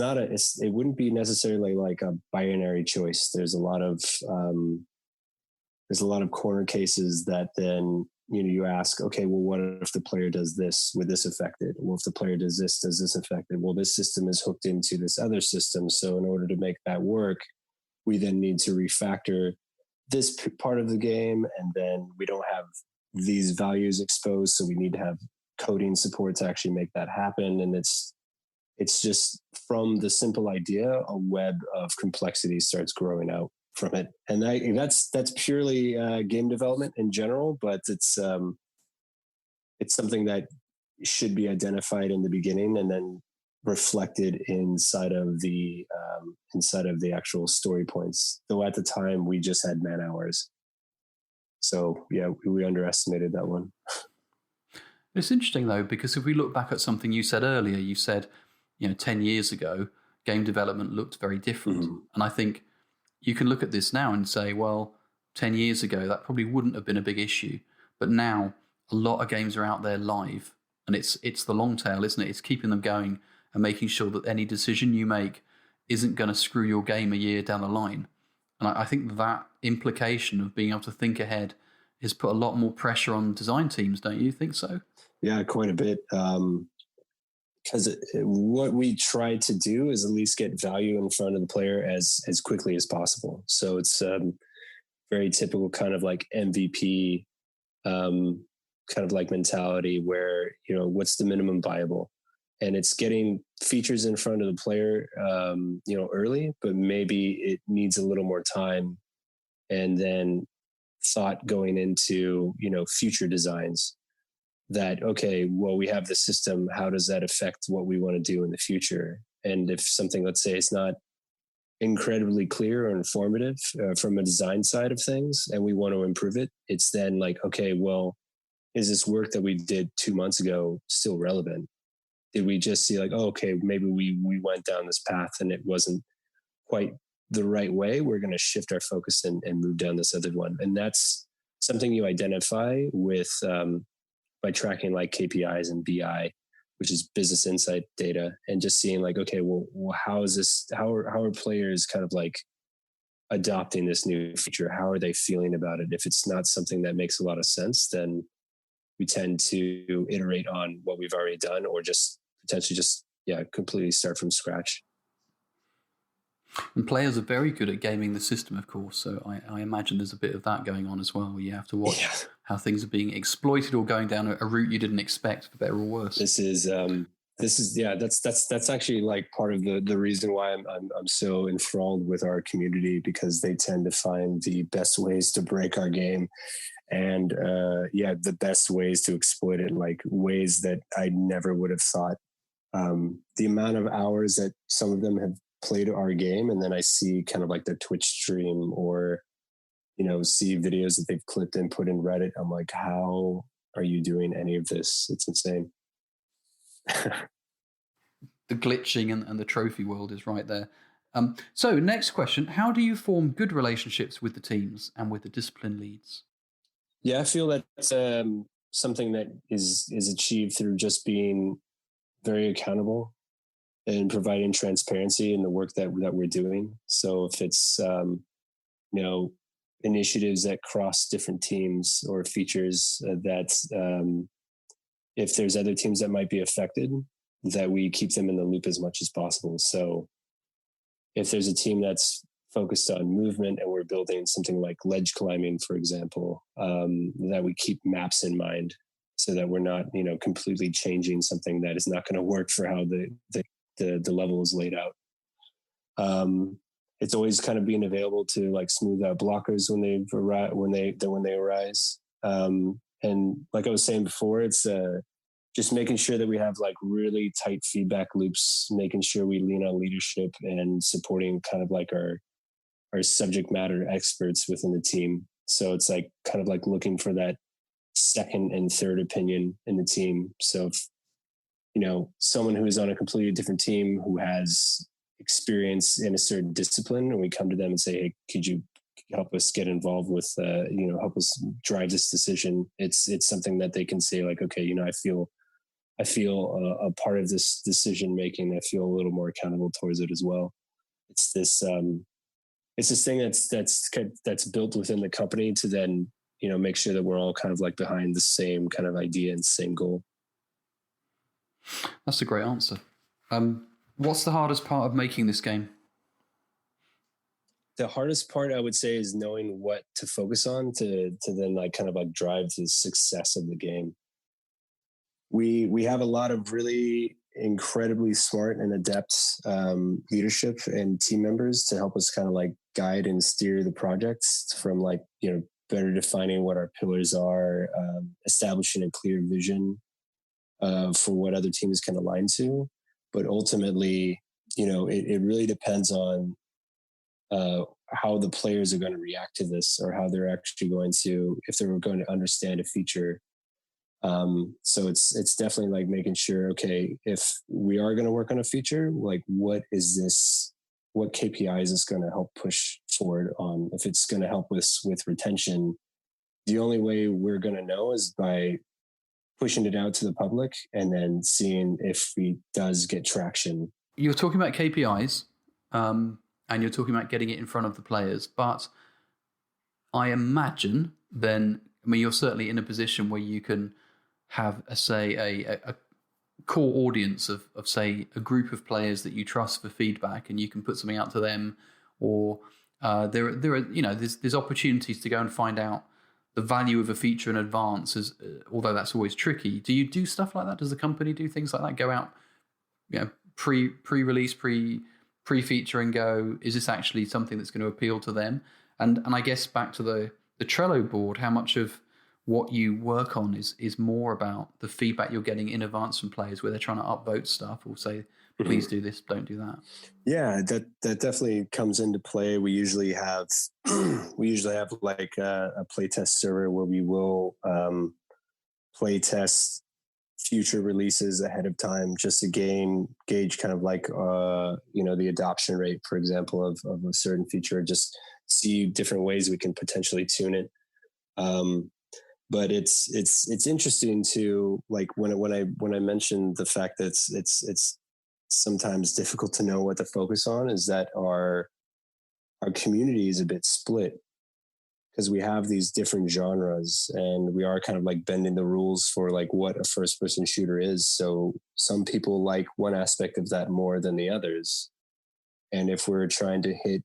it wouldn't be necessarily like a binary choice. There's a lot of corner cases that then you ask, okay, well, what if the player does this? Would this affect it? Well, if the player does this affect it? Well, this system is hooked into this other system, so in order to make that work, we then need to refactor this part of the game, and then we don't have these values exposed, so we need to have coding support to actually make that happen. And it's just from the simple idea, a web of complexity starts growing out from it. And that's purely game development in general, but it's something that should be identified in the beginning and then reflected inside of the actual story points. Though at the time we just had man hours. So yeah, we underestimated that one. It's interesting though, because if we look back at something you said earlier, you said, 10 years ago, game development looked very different. Mm-hmm. And I think you can look at this now and say, well, 10 years ago, that probably wouldn't have been a big issue. But now a lot of games are out there live, and it's the long tail, isn't it? It's keeping them going and making sure that any decision you make isn't going to screw your game a year down the line. And I think that implication of being able to think ahead has put a lot more pressure on design teams, don't you think so? Yeah, quite a bit. because what we try to do is at least get value in front of the player as quickly as possible. So it's very typical kind of like MVP kind of like mentality where, what's the minimum viable? And it's getting features in front of the player, early, but maybe it needs a little more time and then thought going into, future designs that, okay, well, we have the system. How does that affect what we want to do in the future? And if something, let's say it's not incredibly clear or informative from a design side of things, and we want to improve it, it's then like, okay, well, is this work that we did 2 months ago still relevant? Did we just see like, oh, okay, maybe we went down this path and it wasn't quite the right way. We're going to shift our focus and move down this other one. And that's something you identify with by tracking like KPIs and BI, which is business insight data, and just seeing like, okay, well, how is this? How are players kind of like adopting this new feature? How are they feeling about it? If it's not something that makes a lot of sense, then we tend to iterate on what we've already done, or just potentially just completely start from scratch. And players are very good at gaming the system, of course. So I imagine there's a bit of that going on as well, where you have to watch how things are being exploited or going down a route you didn't expect, for better or worse. That's actually like part of the reason why I'm so enthralled with our community, because they tend to find the best ways to break our game, and the best ways to exploit it, like ways that I never would have thought. The amount of hours that some of them have played our game, and then I see kind of like their Twitch stream, or see videos that they've clipped and put in Reddit. I'm like, how are you doing any of this? It's insane. The glitching and the trophy world is right there. So next question, how do you form good relationships with the teams and with the discipline leads? Yeah, I feel that's something that is achieved through just being very accountable and providing transparency in the work that we're doing. So if it's initiatives that cross different teams, or features that if there's other teams that might be affected, that we keep them in the loop as much as possible. So if there's a team that's focused on movement and we're building something like ledge climbing, for example, that we keep maps in mind, so that we're not completely changing something that is not going to work for how the level is laid out. It's always kind of being available to like smooth out blockers when they arise. And like I was saying before, it's just making sure that we have like really tight feedback loops, making sure we lean on leadership and supporting kind of like our subject matter experts within the team. So it's like kind of like looking for that second and third opinion in the team. So if someone who is on a completely different team who has experience in a certain discipline, and we come to them and say, hey, could you help us get involved with help us drive this decision, it's something that they can say like, okay, I feel a part of this decision making. I feel a little more accountable towards it as well. It's this thing that's built within the company to then make sure that we're all kind of like behind the same kind of idea and same goal. That's a great answer. What's the hardest part of making this game? The hardest part, I would say, is knowing what to focus on to then like kind of like drive the success of the game. We have a lot of really incredibly smart and adept leadership and team members to help us kind of like guide and steer the projects from like, better defining what our pillars are, establishing a clear vision for what other teams can align to. But ultimately, it really depends on how the players are going to react to this, or how they're actually going to, if they're going to understand a feature. So it's definitely like making sure, okay, if we are going to work on a feature, like what KPIs is going to help push forward on? If it's going to help with retention, the only way we're going to know is by pushing it out to the public and then seeing if it does get traction. You're talking about KPIs, and you're talking about getting it in front of the players, but I imagine then, you're certainly in a position where you can have, core audience of say a group of players that you trust for feedback, and you can put something out to them, or there are there's opportunities to go and find out the value of a feature in advance, as although that's always tricky. Do you do stuff like that? Does the company do things like that? Go out, pre-release, pre-feature, and go, is this actually something that's going to appeal to them? And I guess back to the Trello board, how much of what you work on is more about the feedback you're getting in advance from players, where they're trying to upvote stuff or say, please do this, don't do that. Yeah, that definitely comes into play. We usually have like a playtest server where we will playtest future releases ahead of time, just to gauge kind of like the adoption rate, for example, of a certain feature, just see different ways we can potentially tune it. But it's interesting to, like, when I mentioned the fact that it's sometimes difficult to know what to focus on, is that our community is a bit split, because we have these different genres, and we are kind of like bending the rules for like what a first person shooter is. So some people like one aspect of that more than the others. And if we're trying to hit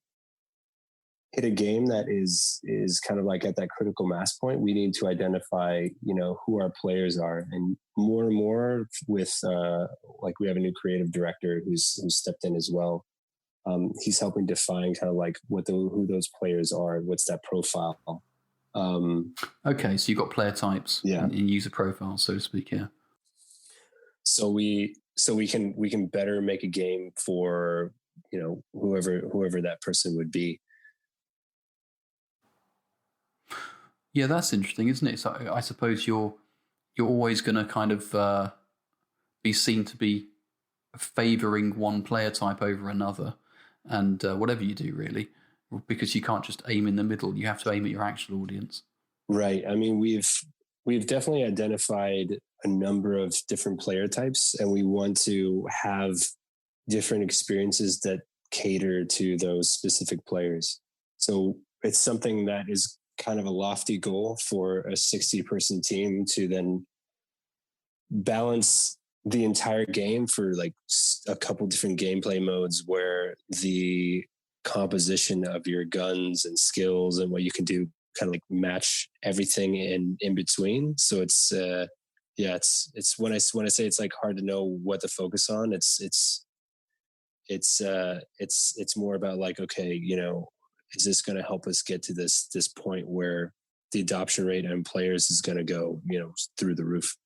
a game that is kind of like at that critical mass point, we need to identify, who our players are. And more with like, we have a new creative director who's stepped in as well. He's helping define kind of like who those players are, what's that profile. Okay, so you've got player types, yeah, and user profiles, so to speak. Yeah. So we can better make a game for whoever that person would be. Yeah, that's interesting, isn't it? So I suppose you're always going to kind of be seen to be favouring one player type over another, and whatever you do, really, because you can't just aim in the middle. You have to aim at your actual audience. Right. I mean, we've definitely identified a number of different player types, and we want to have different experiences that cater to those specific players. So it's something that is kind of a lofty goal for a 60-person team to then balance the entire game for like a couple different gameplay modes, where the composition of your guns and skills and what you can do kind of like match everything in between. So it's it's when I say it's like hard to know what to focus on, it's more about like, okay, is this going to help us get to this point where the adoption rate and players is going to go, through the roof?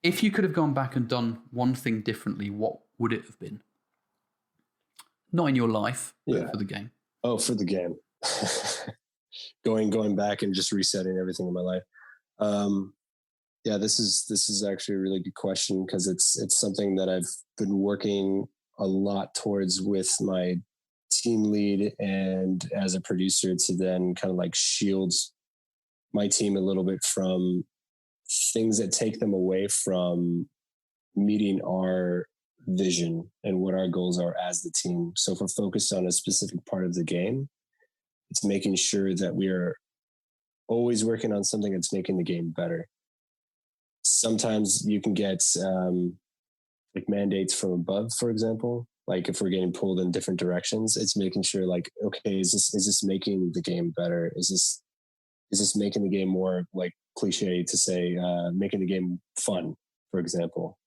If you could have gone back and done one thing differently, what would it have been? Not in your life, but for the game. Oh, for the game. going back and just resetting everything in my life. This is actually a really good question, because it's something that I've been working a lot towards with my team lead and as a producer, to then kind of like shield my team a little bit from things that take them away from meeting our vision and what our goals are as the team. So if we're focused on a specific part of the game, it's making sure that we are always working on something that's making the game better. Sometimes you can get like mandates from above, for example. Like if we're getting pulled in different directions, it's making sure like, okay, is this making the game better? Is this making the game more, like cliche to say, making the game fun, for example?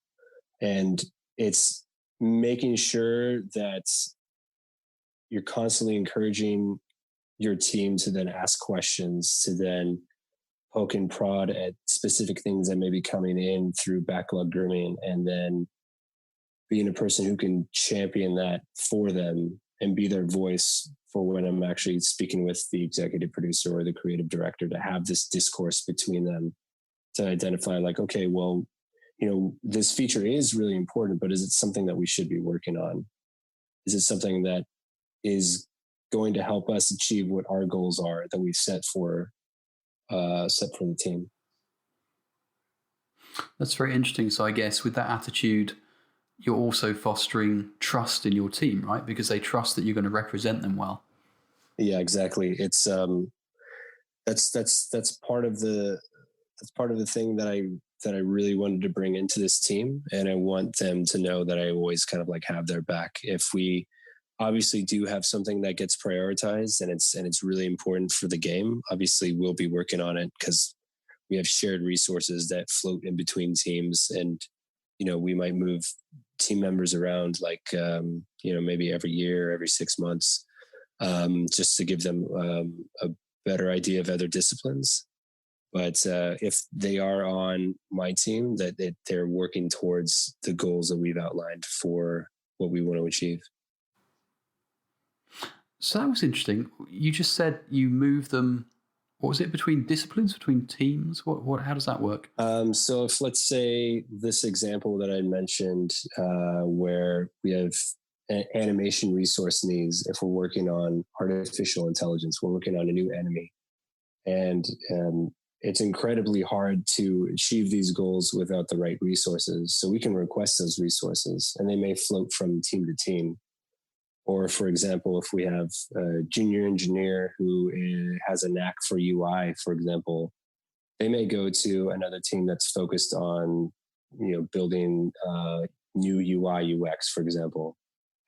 And it's making sure that you're constantly encouraging your team to then ask questions, to then poke and prod at specific things that may be coming in through backlog grooming, and then being a person who can champion that for them and be their voice for when I'm actually speaking with the executive producer or the creative director, to have this discourse between them to identify like, okay, well, this feature is really important, but is it something that we should be working on? Is it something that is going to help us achieve what our goals are that we set for the team? That's very interesting. So I guess with that attitude, you're also fostering trust in your team, right? Because they trust that you're going to represent them well. Yeah, exactly. It's that's part of the thing that I that I really wanted to bring into this team. And I want them to know that I always kind of like have their back. If we obviously do have something that gets prioritized and it's really important for the game, obviously we'll be working on it because we have shared resources that float in between teams. And, you know, we might move team members around like, you know, maybe every year, every 6 months, just to give them a better idea of other disciplines. But if they are on my team, that they're working towards the goals that we've outlined for what we want to achieve. So that was interesting. You just said you move them. What was it, between disciplines, between teams? What? How does that work? So if, let's say, this example that I mentioned, where we have animation resource needs, if we're working on artificial intelligence, we're working on a new enemy, and it's incredibly hard to achieve these goals without the right resources. So we can request those resources, and they may float from team to team. Or, for example, if we have a junior engineer who has a knack for UI, for example, they may go to another team that's focused on, you know, building new UI UX, for example,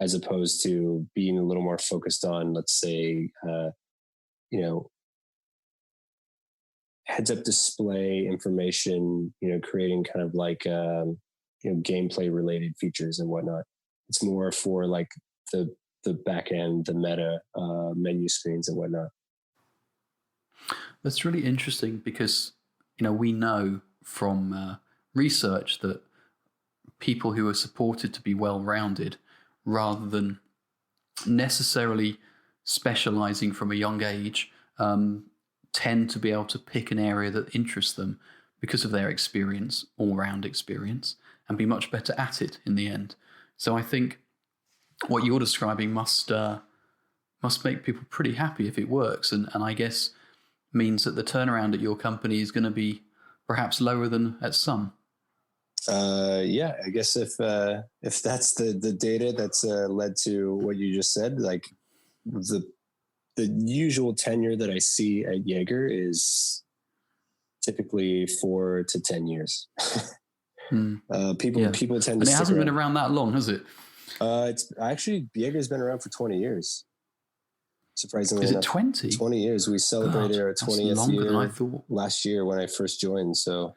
as opposed to being a little more focused on, let's say, you know, heads-up display information, you know, creating kind of like, you know, gameplay-related features and whatnot. It's more for like the back end, the meta menu screens and whatnot. That's really interesting because, you know, we know from research that people who are supported to be well-rounded rather than necessarily specializing from a young age tend to be able to pick an area that interests them because of their experience, all-round experience, and be much better at it in the end. So I think what you're describing must make people pretty happy if it works, and I guess means that the turnaround at your company is going to be perhaps lower than at some. Yeah, I guess if that's the data that's led to what you just said, like the usual tenure that I see at Jaeger is typically 4 to 10 years. People tend to, and it hasn't been around that long, has it? It's actually, Jaeger's been around for 20 years. Surprisingly enough. Is it 20? 20 years. We celebrated our 20th year than I thought. Last year when I first joined. So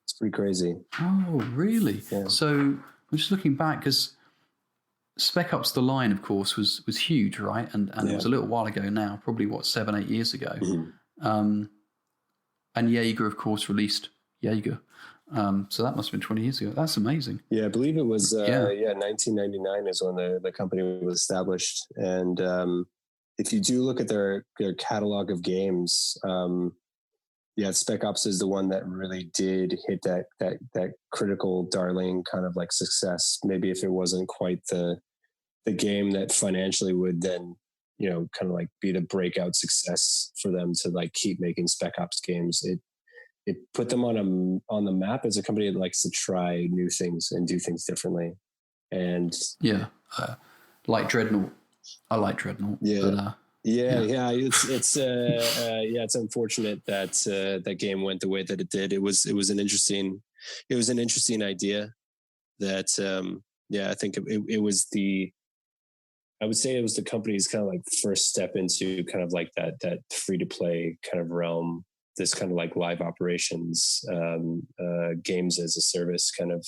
it's pretty crazy. Oh, really? Yeah. So I'm just looking back because Spec Ops: The Line, of course, was huge, right? And it was a little while ago now, probably 7-8 years ago. Mm-hmm. And Jaeger, of course, released Jaeger. So that must have been 20 years ago. That's amazing. Yeah, I believe it was 1999 is when the company was established. And if you do look at their catalog of games, Spec Ops is the one that really did hit that critical darling kind of like success. Maybe if it wasn't quite the game that financially would then, you know, kind of like be the breakout success for them to like keep making Spec Ops games. It put them on the map as a company that likes to try new things and do things differently. And like Dreadnought. I like Dreadnought. Yeah. It's unfortunate that that game went the way that it did. It was an interesting idea that I think it was I would say it was the company's kind of like first step into kind of like that free to play kind of realm, this kind of like live operations, games as a service kind of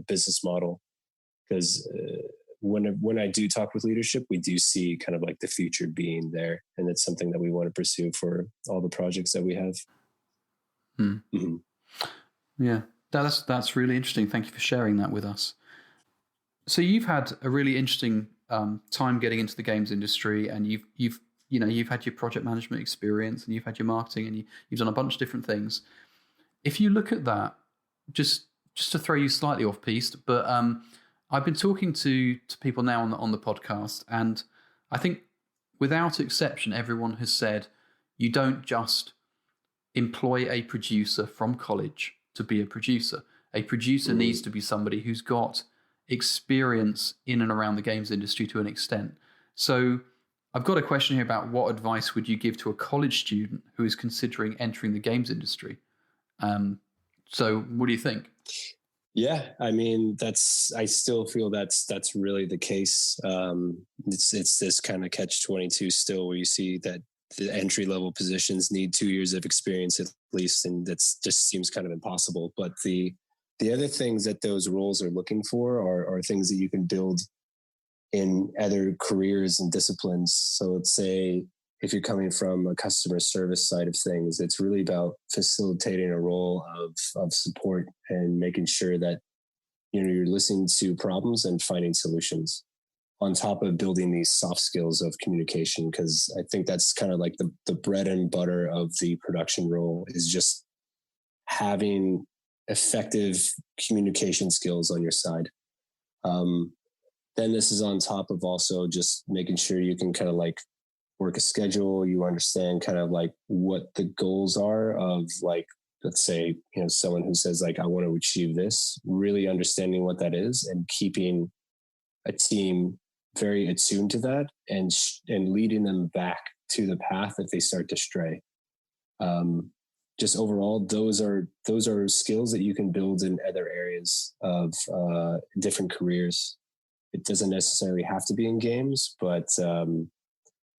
business model. Because when I do talk with leadership, we do see kind of like the future being there, and it's something that we want to pursue for all the projects that we have. Mm-hmm. Yeah, that's really interesting. Thank you for sharing that with us. So you've had a really interesting time getting into the games industry, and you've had your project management experience, and you've had your marketing, and you've done a bunch of different things. If you look at that, just to throw you slightly off piste, but I've been talking to people now on the podcast, and I think without exception, everyone has said you don't just employ a producer from college to be a producer. A producer needs to be somebody who's got experience in and around the games industry to an extent. So I've got a question here about what advice would you give to a college student who is considering entering the games industry? So what do you think? Yeah, I mean, I still feel that's really the case. It's this kind of catch-22 still, where you see that the entry level positions need 2 years of experience at least, and that's just seems kind of impossible. But the other things that those roles are looking for are things that you can build in other careers and disciplines. So let's say if you're coming from a customer service side of things, it's really about facilitating a role of support and making sure that, you know, you're listening to problems and finding solutions on top of building these soft skills of communication. Cause I think that's kind of like the bread and butter of the production role, is just having effective communication skills on your side. Then this is on top of also just making sure you can kind of like work a schedule. You understand kind of like what the goals are of, like, let's say, you know, someone who says like, I want to achieve this, really understanding what that is and keeping a team very attuned to that and leading them back to the path if they start to stray. Just overall, those are skills that you can build in other areas of different careers. It doesn't necessarily have to be in games, but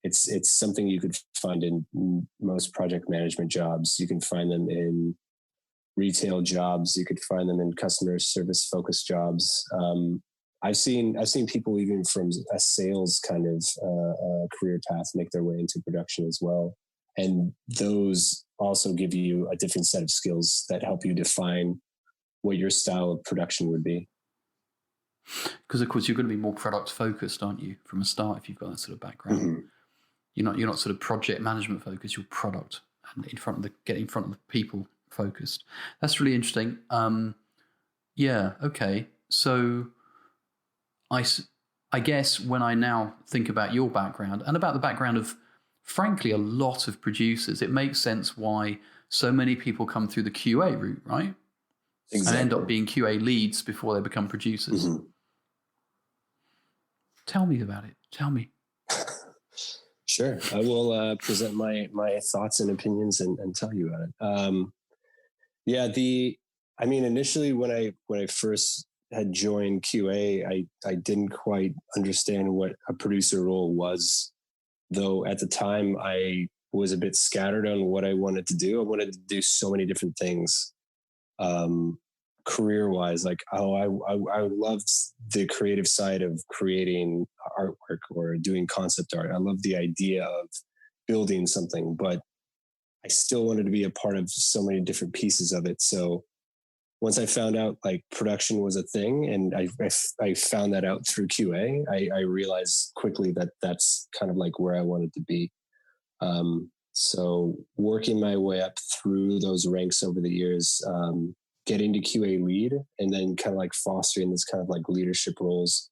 it's something you could find in most project management jobs. You can find them in retail jobs. You could find them in customer service focused jobs. I've seen people even from a sales kind of career path make their way into production as well. And those also give you a different set of skills that help you define what your style of production would be. Because of course you're going to be more product focused, aren't you, from a start, if you've got that sort of background? Mm-hmm. You're not sort of project management focused. You're product and get in front of the people focused. That's really interesting. Yeah. Okay. So I guess when I now think about your background and about the background of, frankly, a lot of producers, it makes sense why so many people come through the QA route, right? Exactly. And end up being QA leads before they become producers. Mm-hmm. Tell me about it. Tell me. Sure. I will present my thoughts and opinions and tell you about it. Initially when I first had joined QA, I didn't quite understand what a producer role was, though at the time I was a bit scattered on what I wanted to do. I wanted to do so many different things. Career-wise, like, I loved the creative side of creating artwork or doing concept art. I love the idea of building something, but I still wanted to be a part of so many different pieces of it. So once I found out like production was a thing, and I found that out through QA, I realized quickly that that's kind of like where I wanted to be. So working my way up through those ranks over the years, getting to QA lead, and then kind of like fostering this kind of like leadership roles.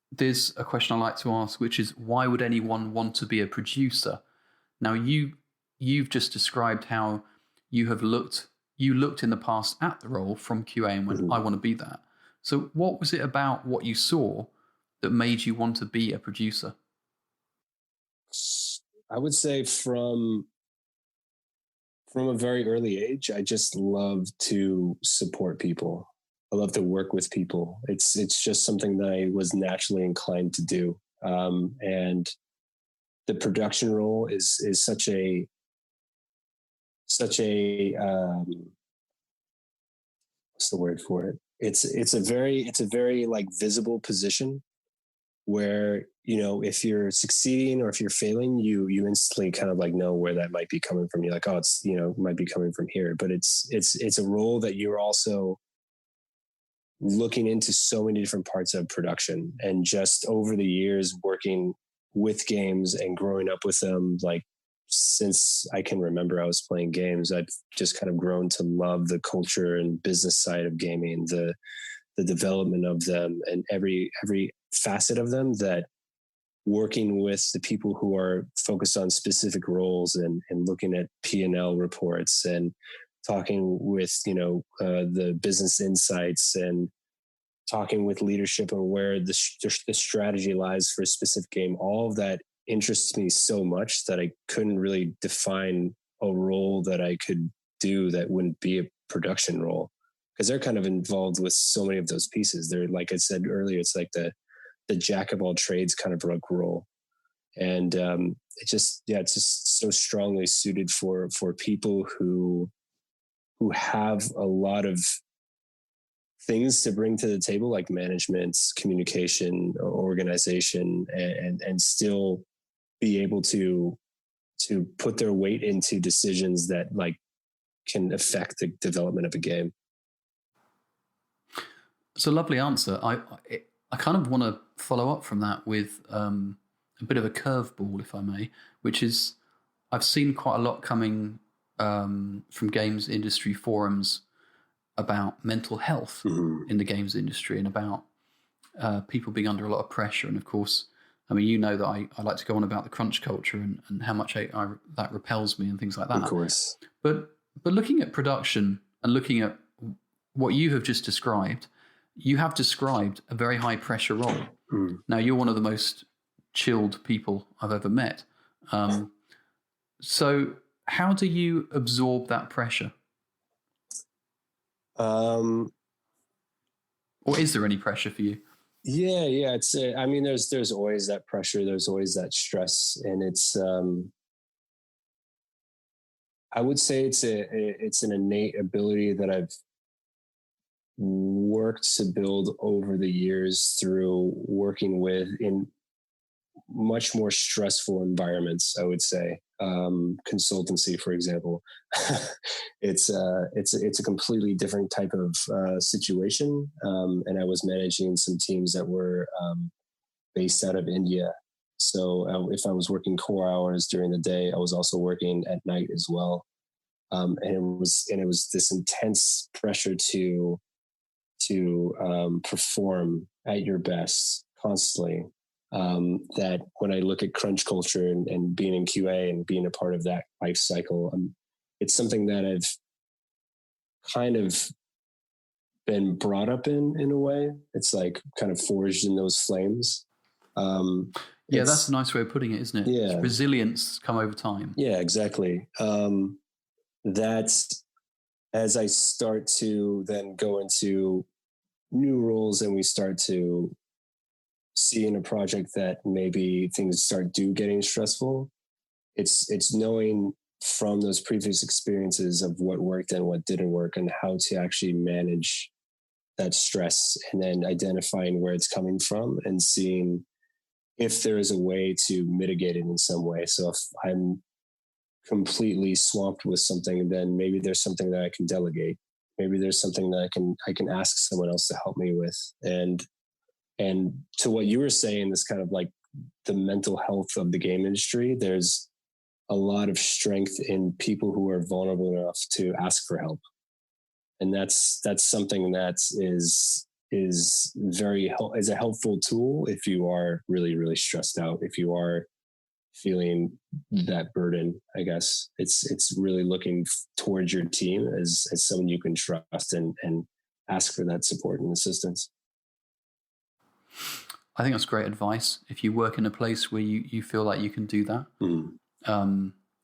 There's a question I like to ask, which is, why would anyone want to be a producer? Now, you've just described how you looked in the past at the role from QA and went, mm-hmm. I want to be that. So what was it about what you saw that made you want to be a producer? I would say from a very early age, I just love to support people. I love to work with people. It's just something that I was naturally inclined to do. And the production role is such a what's the word for it? It's a very like visible position where, you know, if you're succeeding or if you're failing, you instantly kind of like know where that might be coming from. You're like, oh, it's, you know, might be coming from here, but it's a role that you're also looking into so many different parts of production. And just over the years working with games and growing up with them, like since I can remember I was playing games, I've just kind of grown to love the culture and business side of gaming, the development of them, and every facet of them, that working with the people who are focused on specific roles and looking at P&L reports and talking with, you know, the business insights and talking with leadership and where the strategy lies for a specific game. All of that interests me so much that I couldn't really define a role that I could do that wouldn't be production role, because they're kind of involved with so many of those pieces. They're, like I said earlier, it's like the jack of all trades kind of like role. And it's just so strongly suited for people who have a lot of things to bring to the table, like management, communication, organization, and still be able to put their weight into decisions that like can affect the development of a game. It's a lovely answer. I kind of want to follow up from that with a bit of a curveball, if I may, which is I've seen quite a lot coming from games industry forums about mental health in the games industry and about people being under a lot of pressure. And of course, I mean, you know that I like to go on about the crunch culture and how much that repels me and things like that. Of course. But looking at production and looking at what you have just described, you have described a very high pressure role. Now, you're one of the most chilled people I've ever met. So how do you absorb that pressure? Or is there any pressure for you? Yeah. It's, I mean, there's always that pressure. There's always that stress. And it's, I would say it's an innate ability that I've worked to build over the years through working with in much more stressful environments, I would say. Consultancy, for example, it's a completely different type of situation. And I was managing some teams that were based out of India. So if I was working core hours during the day, I was also working at night as well. And it was this intense pressure to perform at your best constantly. That when I look at crunch culture and being in QA and being a part of that life cycle, it's something that I've kind of been brought up in a way. It's like kind of forged in those flames. Yeah, that's a nice way of putting it, isn't it? Yeah. It's resilience come over time. Yeah, exactly. That's as I start to then go into new roles and we start to see in a project that maybe things start getting stressful. It's knowing from those previous experiences of what worked and what didn't work and how to actually manage that stress, and then identifying where it's coming from and seeing if there is a way to mitigate it in some way. So if I'm completely swamped with something, then maybe there's something that I can delegate. Maybe there's something that I can ask someone else to help me with. And to what you were saying, this kind of like the mental health of the game industry, there's a lot of strength in people who are vulnerable enough to ask for help. And that's something that is a helpful tool if you are really, really stressed out, if you are feeling that burden. I guess it's really looking towards your team as someone you can trust and ask for that support and assistance. I think that's great advice. If you work in a place where you feel like you can do that,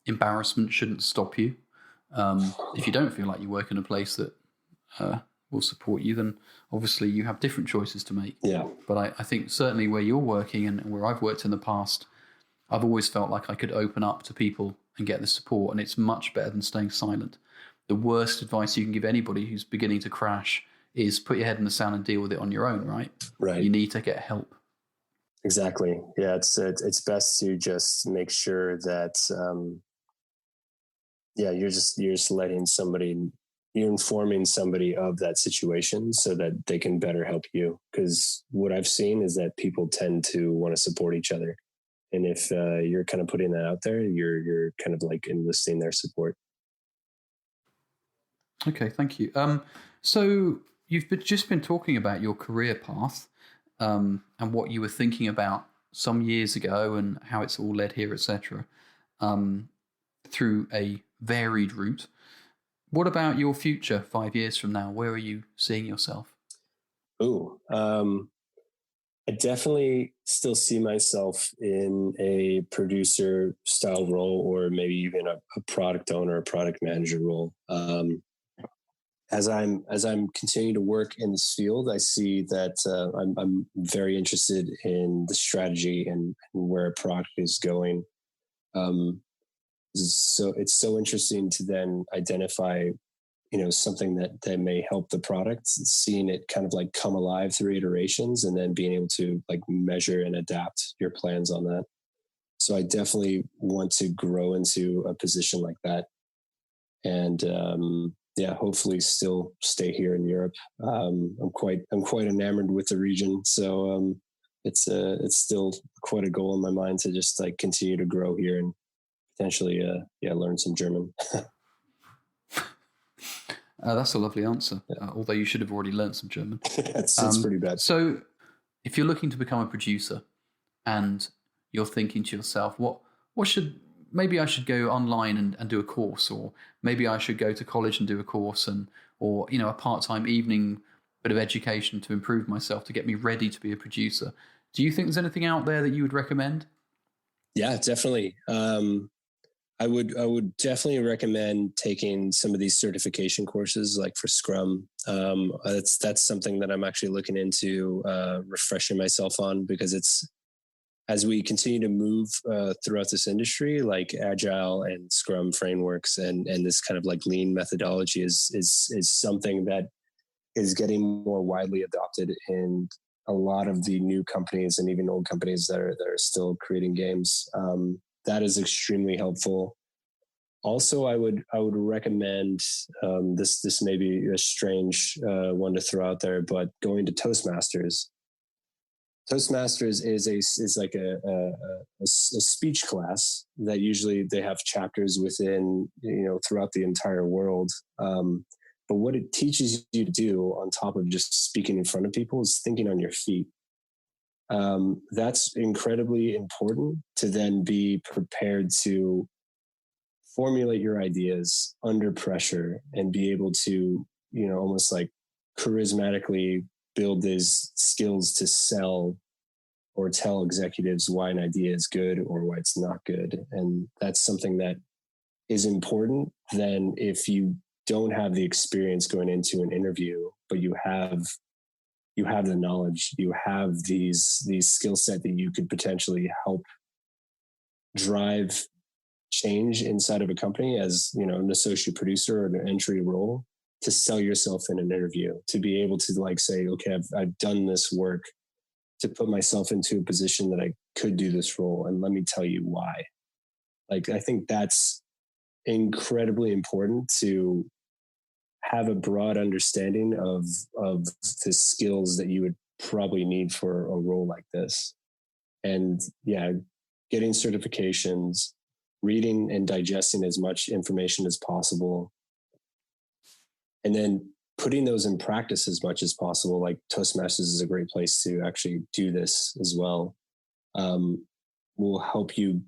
embarrassment shouldn't stop you. If you don't feel like you work in a place that will support you, then obviously you have different choices to make. Yeah. But I think certainly where you're working and where I've worked in the past, I've always felt like I could open up to people and get the support, and it's much better than staying silent. The worst advice you can give anybody who's beginning to crash is put your head in the sand and deal with it on your own, right? Right. You need to get help. Exactly. Yeah, it's best to just make sure that you're just letting somebody, you're informing somebody of that situation so that they can better help you. Because what I've seen is that people tend to want to support each other, and if you're kind of putting that out there, you're kind of like enlisting their support. Okay, thank you. So you've just been talking about your career path. And what you were thinking about some years ago and how it's all led here, etc., through a varied route. What about your future 5 years from now? Where are you seeing yourself? I definitely still see myself in a producer style role, or maybe even a product owner, a product manager role. as I'm continuing to work in this field, I see that I'm very interested in the strategy and where a product is going. So it's so interesting to then identify, something that may help the product, seeing it kind of like come alive through iterations, and then being able to like measure and adapt your plans on that. So I definitely want to grow into a position like that. And hopefully still stay here in Europe. I'm quite enamored with the region, so it's still quite a goal in my mind to just like continue to grow here and potentially learn some German. That's a lovely answer. Although you should have already learned some German. It's pretty bad. So, if you're looking to become a producer, and you're thinking to yourself, maybe I should go online and do a course, or maybe I should go to college and do a course, or a part-time evening bit of education to improve myself, to get me ready to be a producer. Do you think there's anything out there that you would recommend? Yeah, definitely. I would definitely recommend taking some of these certification courses, like for Scrum. That's something that I'm actually looking into refreshing myself on, because it's, as we continue to move throughout this industry, like Agile and Scrum frameworks and this kind of like lean methodology is something that is getting more widely adopted in a lot of the new companies and even old companies that are still creating games. That is extremely helpful. Also, I would recommend this may be a strange one to throw out there, but going to Toastmasters. Toastmasters is like a speech class that usually they have chapters within, throughout the entire world. But what it teaches you to do on top of just speaking in front of people is thinking on your feet. That's incredibly important to then be prepared to formulate your ideas under pressure and be able to, almost like charismatically build these skills to sell or tell executives why an idea is good or why it's not good. And that's something that is important than if you don't have the experience going into an interview, but you have the knowledge, you have these skill set that you could potentially help drive change inside of a company as, an associate producer or an entry role, to sell yourself in an interview, to be able to like say, okay, I've done this work to put myself into a position that I could do this role. And let me tell you why. Like, I think that's incredibly important, to have a broad understanding of the skills that you would probably need for a role like this. And getting certifications, reading and digesting as much information as possible, and then putting those in practice as much as possible. Like Toastmasters is a great place to actually do this as well. Will help you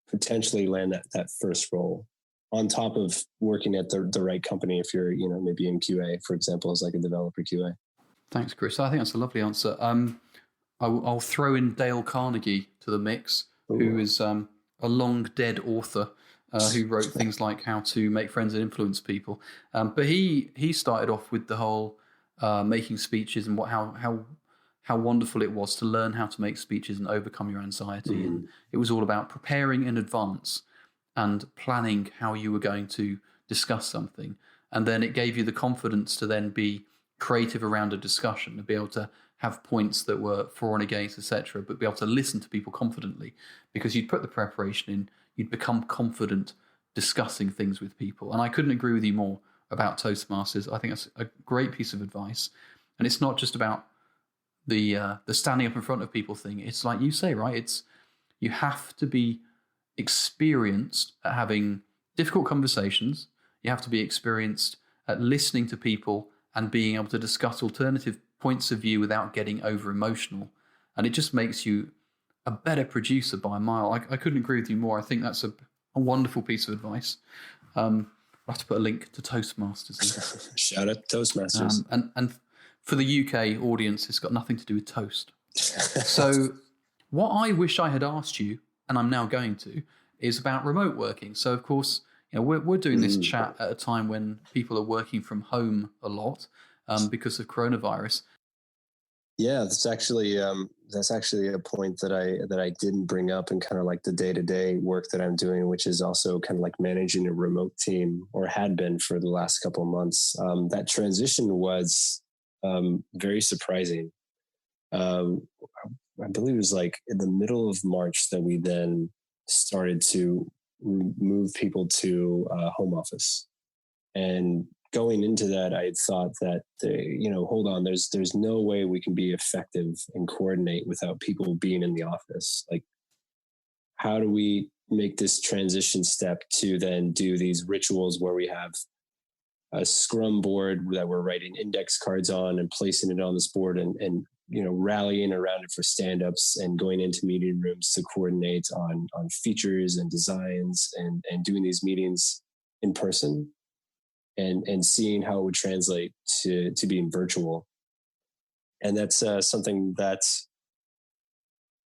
potentially land that first role, on top of working at the right company. If you're, maybe in QA, for example, as like a developer QA. Thanks, Chris. I think that's a lovely answer. I'll throw in Dale Carnegie to the mix, who is a long dead author who wrote things like How to Make Friends and Influence People. But he started off with the whole making speeches and how wonderful it was to learn how to make speeches and overcome your anxiety. And it was all about preparing in advance and planning how you were going to discuss something. And then it gave you the confidence to then be creative around a discussion, to be able to have points that were for and against, etc., but be able to listen to people confidently, because you'd put the preparation in, you'd become confident discussing things with people. And I couldn't agree with you more about Toastmasters. I think that's a great piece of advice. And it's not just about the standing up in front of people thing. It's like you say, right? You have to be experienced at having difficult conversations. You have to be experienced at listening to people and being able to discuss alternative points of view without getting over emotional. And it just makes you a better producer by a mile. I couldn't agree with you more. I think that's a wonderful piece of advice. I'll have to put a link to Toastmasters. Shout out to Toastmasters. And for the UK audience, it's got nothing to do with toast. So what I wish I had asked you, and I'm now going to, is about remote working. So, of course, we're doing this chat at a time when people are working from home a lot because of coronavirus. Yeah, that's actually a point that I didn't bring up in kind of like the day-to-day work that I'm doing, which is also kind of like managing a remote team, or had been for the last couple of months. That transition was very surprising. I believe it was like in the middle of March that we then started to move people to home office. And going into that, I had thought that, hold on, there's no way we can be effective and coordinate without people being in the office. Like, how do we make this transition step to then do these rituals where we have a scrum board that we're writing index cards on and placing it on this board and rallying around it for stand-ups and going into meeting rooms to coordinate on features and designs and doing these meetings in person and seeing how it would translate to being virtual. And that's something that's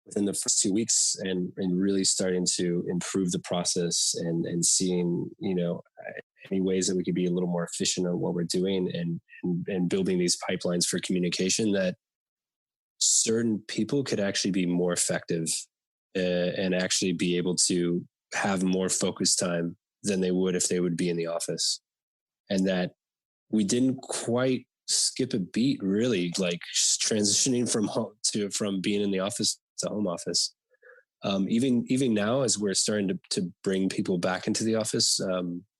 within the first 2 weeks and really starting to improve the process and seeing, any ways that we could be a little more efficient on what we're doing and building these pipelines for communication that certain people could actually be more effective and actually be able to have more focus time than they would if they would be in the office. And that we didn't quite skip a beat, really, like transitioning from being in the office to home office. Even now, as we're starting to bring people back into the office,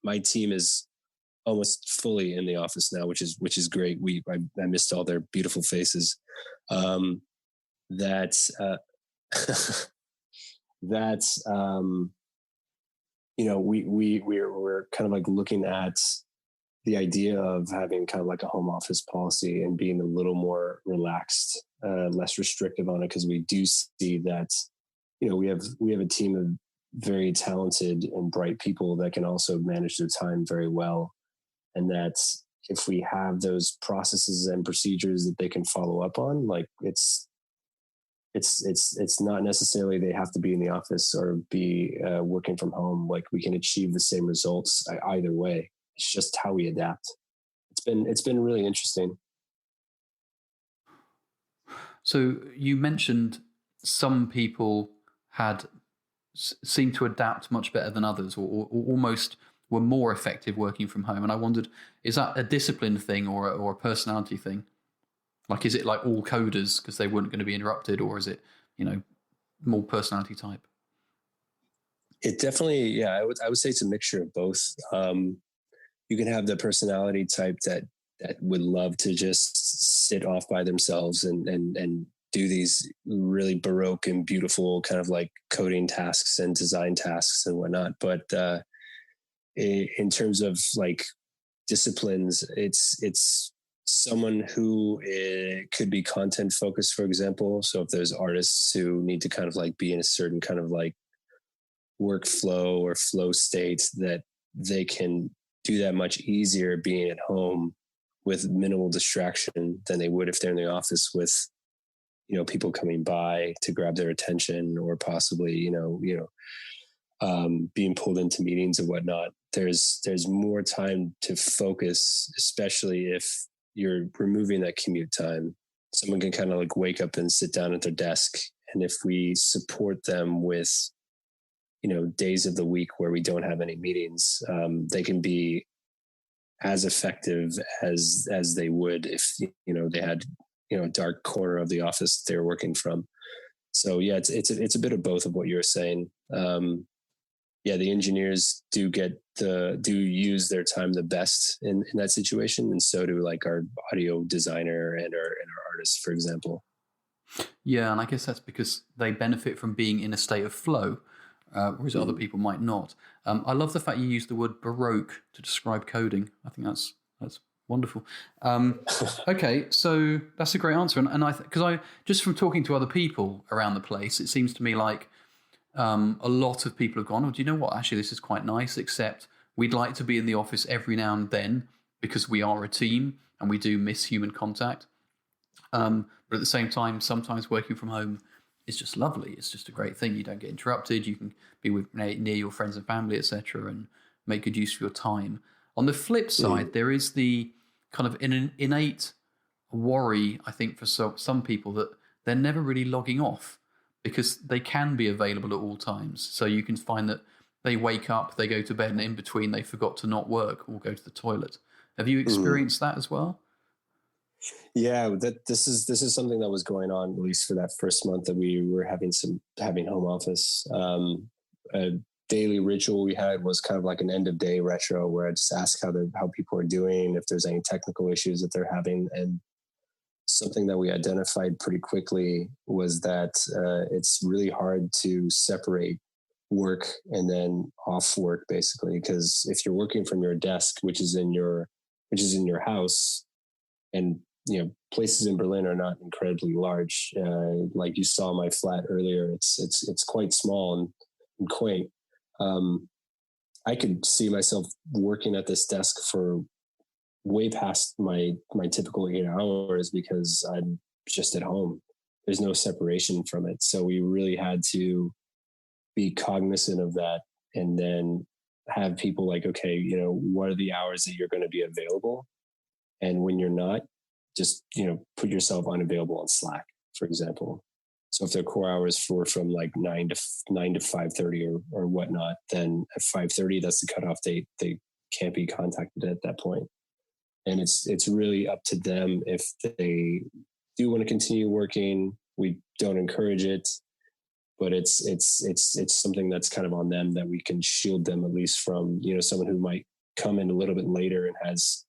my team is almost fully in the office now, which is great. I missed all their beautiful faces. We're kind of like looking at the idea of having kind of like a home office policy and being a little more relaxed, less restrictive on it, because we do see that, we have a team of very talented and bright people that can also manage their time very well. And that if we have those processes and procedures that they can follow up on, like it's not necessarily they have to be in the office or be working from home. Like, we can achieve the same results either way. It's just how we adapt. It's been really interesting. So you mentioned some people seemed to adapt much better than others, or almost were more effective working from home. And I wondered, is that a discipline thing or a personality thing? Like, is it like all coders because they weren't going to be interrupted, or is it, more personality type? It definitely, yeah, I would say it's a mixture of both. You can have the personality type that would love to just sit off by themselves and do these really Baroque and beautiful kind of like coding tasks and design tasks and whatnot. But in terms of like disciplines, it's someone who could be content focused, for example. So if there's artists who need to kind of like be in a certain kind of like workflow or flow state, that they can do that much easier being at home with minimal distraction than they would if they're in the office with, people coming by to grab their attention, or possibly, being pulled into meetings and whatnot. There's more time to focus, especially if you're removing that commute time. Someone can kind of like wake up and sit down at their desk. And if we support them with, days of the week where we don't have any meetings, they can be as effective as they would if, they had, a dark corner of the office they're working from. So yeah, it's a bit of both of what you were saying. The engineers do use their time the best in that situation, and so do like our audio designer and our artists, for example. Yeah, and I guess that's because they benefit from being in a state of flow, whereas other people might not. I love the fact you used the word Baroque to describe coding. I think that's wonderful. Okay, so that's a great answer, and I just from talking to other people around the place, it seems to me like a lot of people have gone, oh, do you know what? Actually, this is quite nice, except we'd like to be in the office every now and then because we are a team and we do miss human contact. But at the same time, sometimes working from home is just lovely. It's just a great thing. You don't get interrupted. You can be near your friends and family, etc., and make good use of your time. On the flip side, there is the kind of innate worry, I think, for some people that they're never really logging off because they can be available at all times. So you can find that they wake up, they go to bed, and in between they forgot to not work or go to the toilet. Have you experienced that as well? Yeah, this is something that was going on, at least for that first month that we were having home office. A daily ritual we had was kind of like an end of day retro where I just ask how people are doing, if there's any technical issues that they're having. And something that we identified pretty quickly was that it's really hard to separate work and then off work, basically, because if you're working from your desk, which is in your house, and places in Berlin are not incredibly large. Like you saw my flat earlier, it's quite small and quaint. I could see myself working at this desk for way past my typical 8 hours because I'm just at home. There's no separation from it. So we really had to be cognizant of that, and then have people like, okay, what are the hours that you're going to be available? And when you're not, just, put yourself unavailable on Slack, for example. So if their core hours from like 9 to 5:30 or whatnot, then at 5:30, that's the cutoff date. They can't be contacted at that point. And it's really up to them if they do want to continue working. We don't encourage it, but it's something that's kind of on them, that we can shield them at least from, someone who might come in a little bit later and has,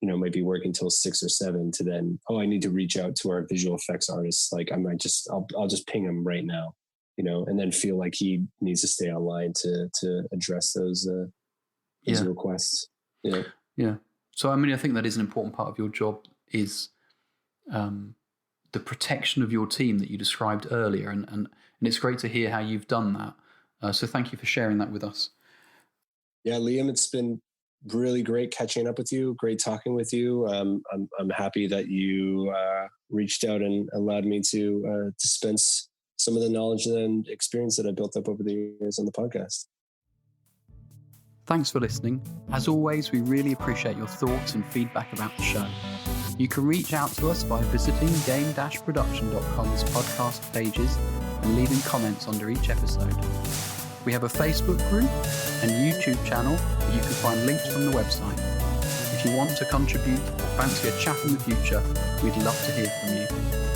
might be working till 6 or 7 to then, I need to reach out to our visual effects artists. Like I'll just ping him right now, and then feel like he needs to stay online to address those requests. Yeah. Yeah. So, I think that is an important part of your job, is the protection of your team that you described earlier. And it's great to hear how you've done that. So thank you for sharing that with us. Yeah, Liam, it's been really great catching up with you. Great talking with you. I'm happy that you reached out and allowed me to dispense some of the knowledge and experience that I built up over the years on the podcast. Thanks for listening. As always, we really appreciate your thoughts and feedback about the show. You can reach out to us by visiting game-production.com's podcast pages and leaving comments under each episode. We have a Facebook group and YouTube channel that you can find links from the website. If you want to contribute or fancy a chat in the future, we'd love to hear from you.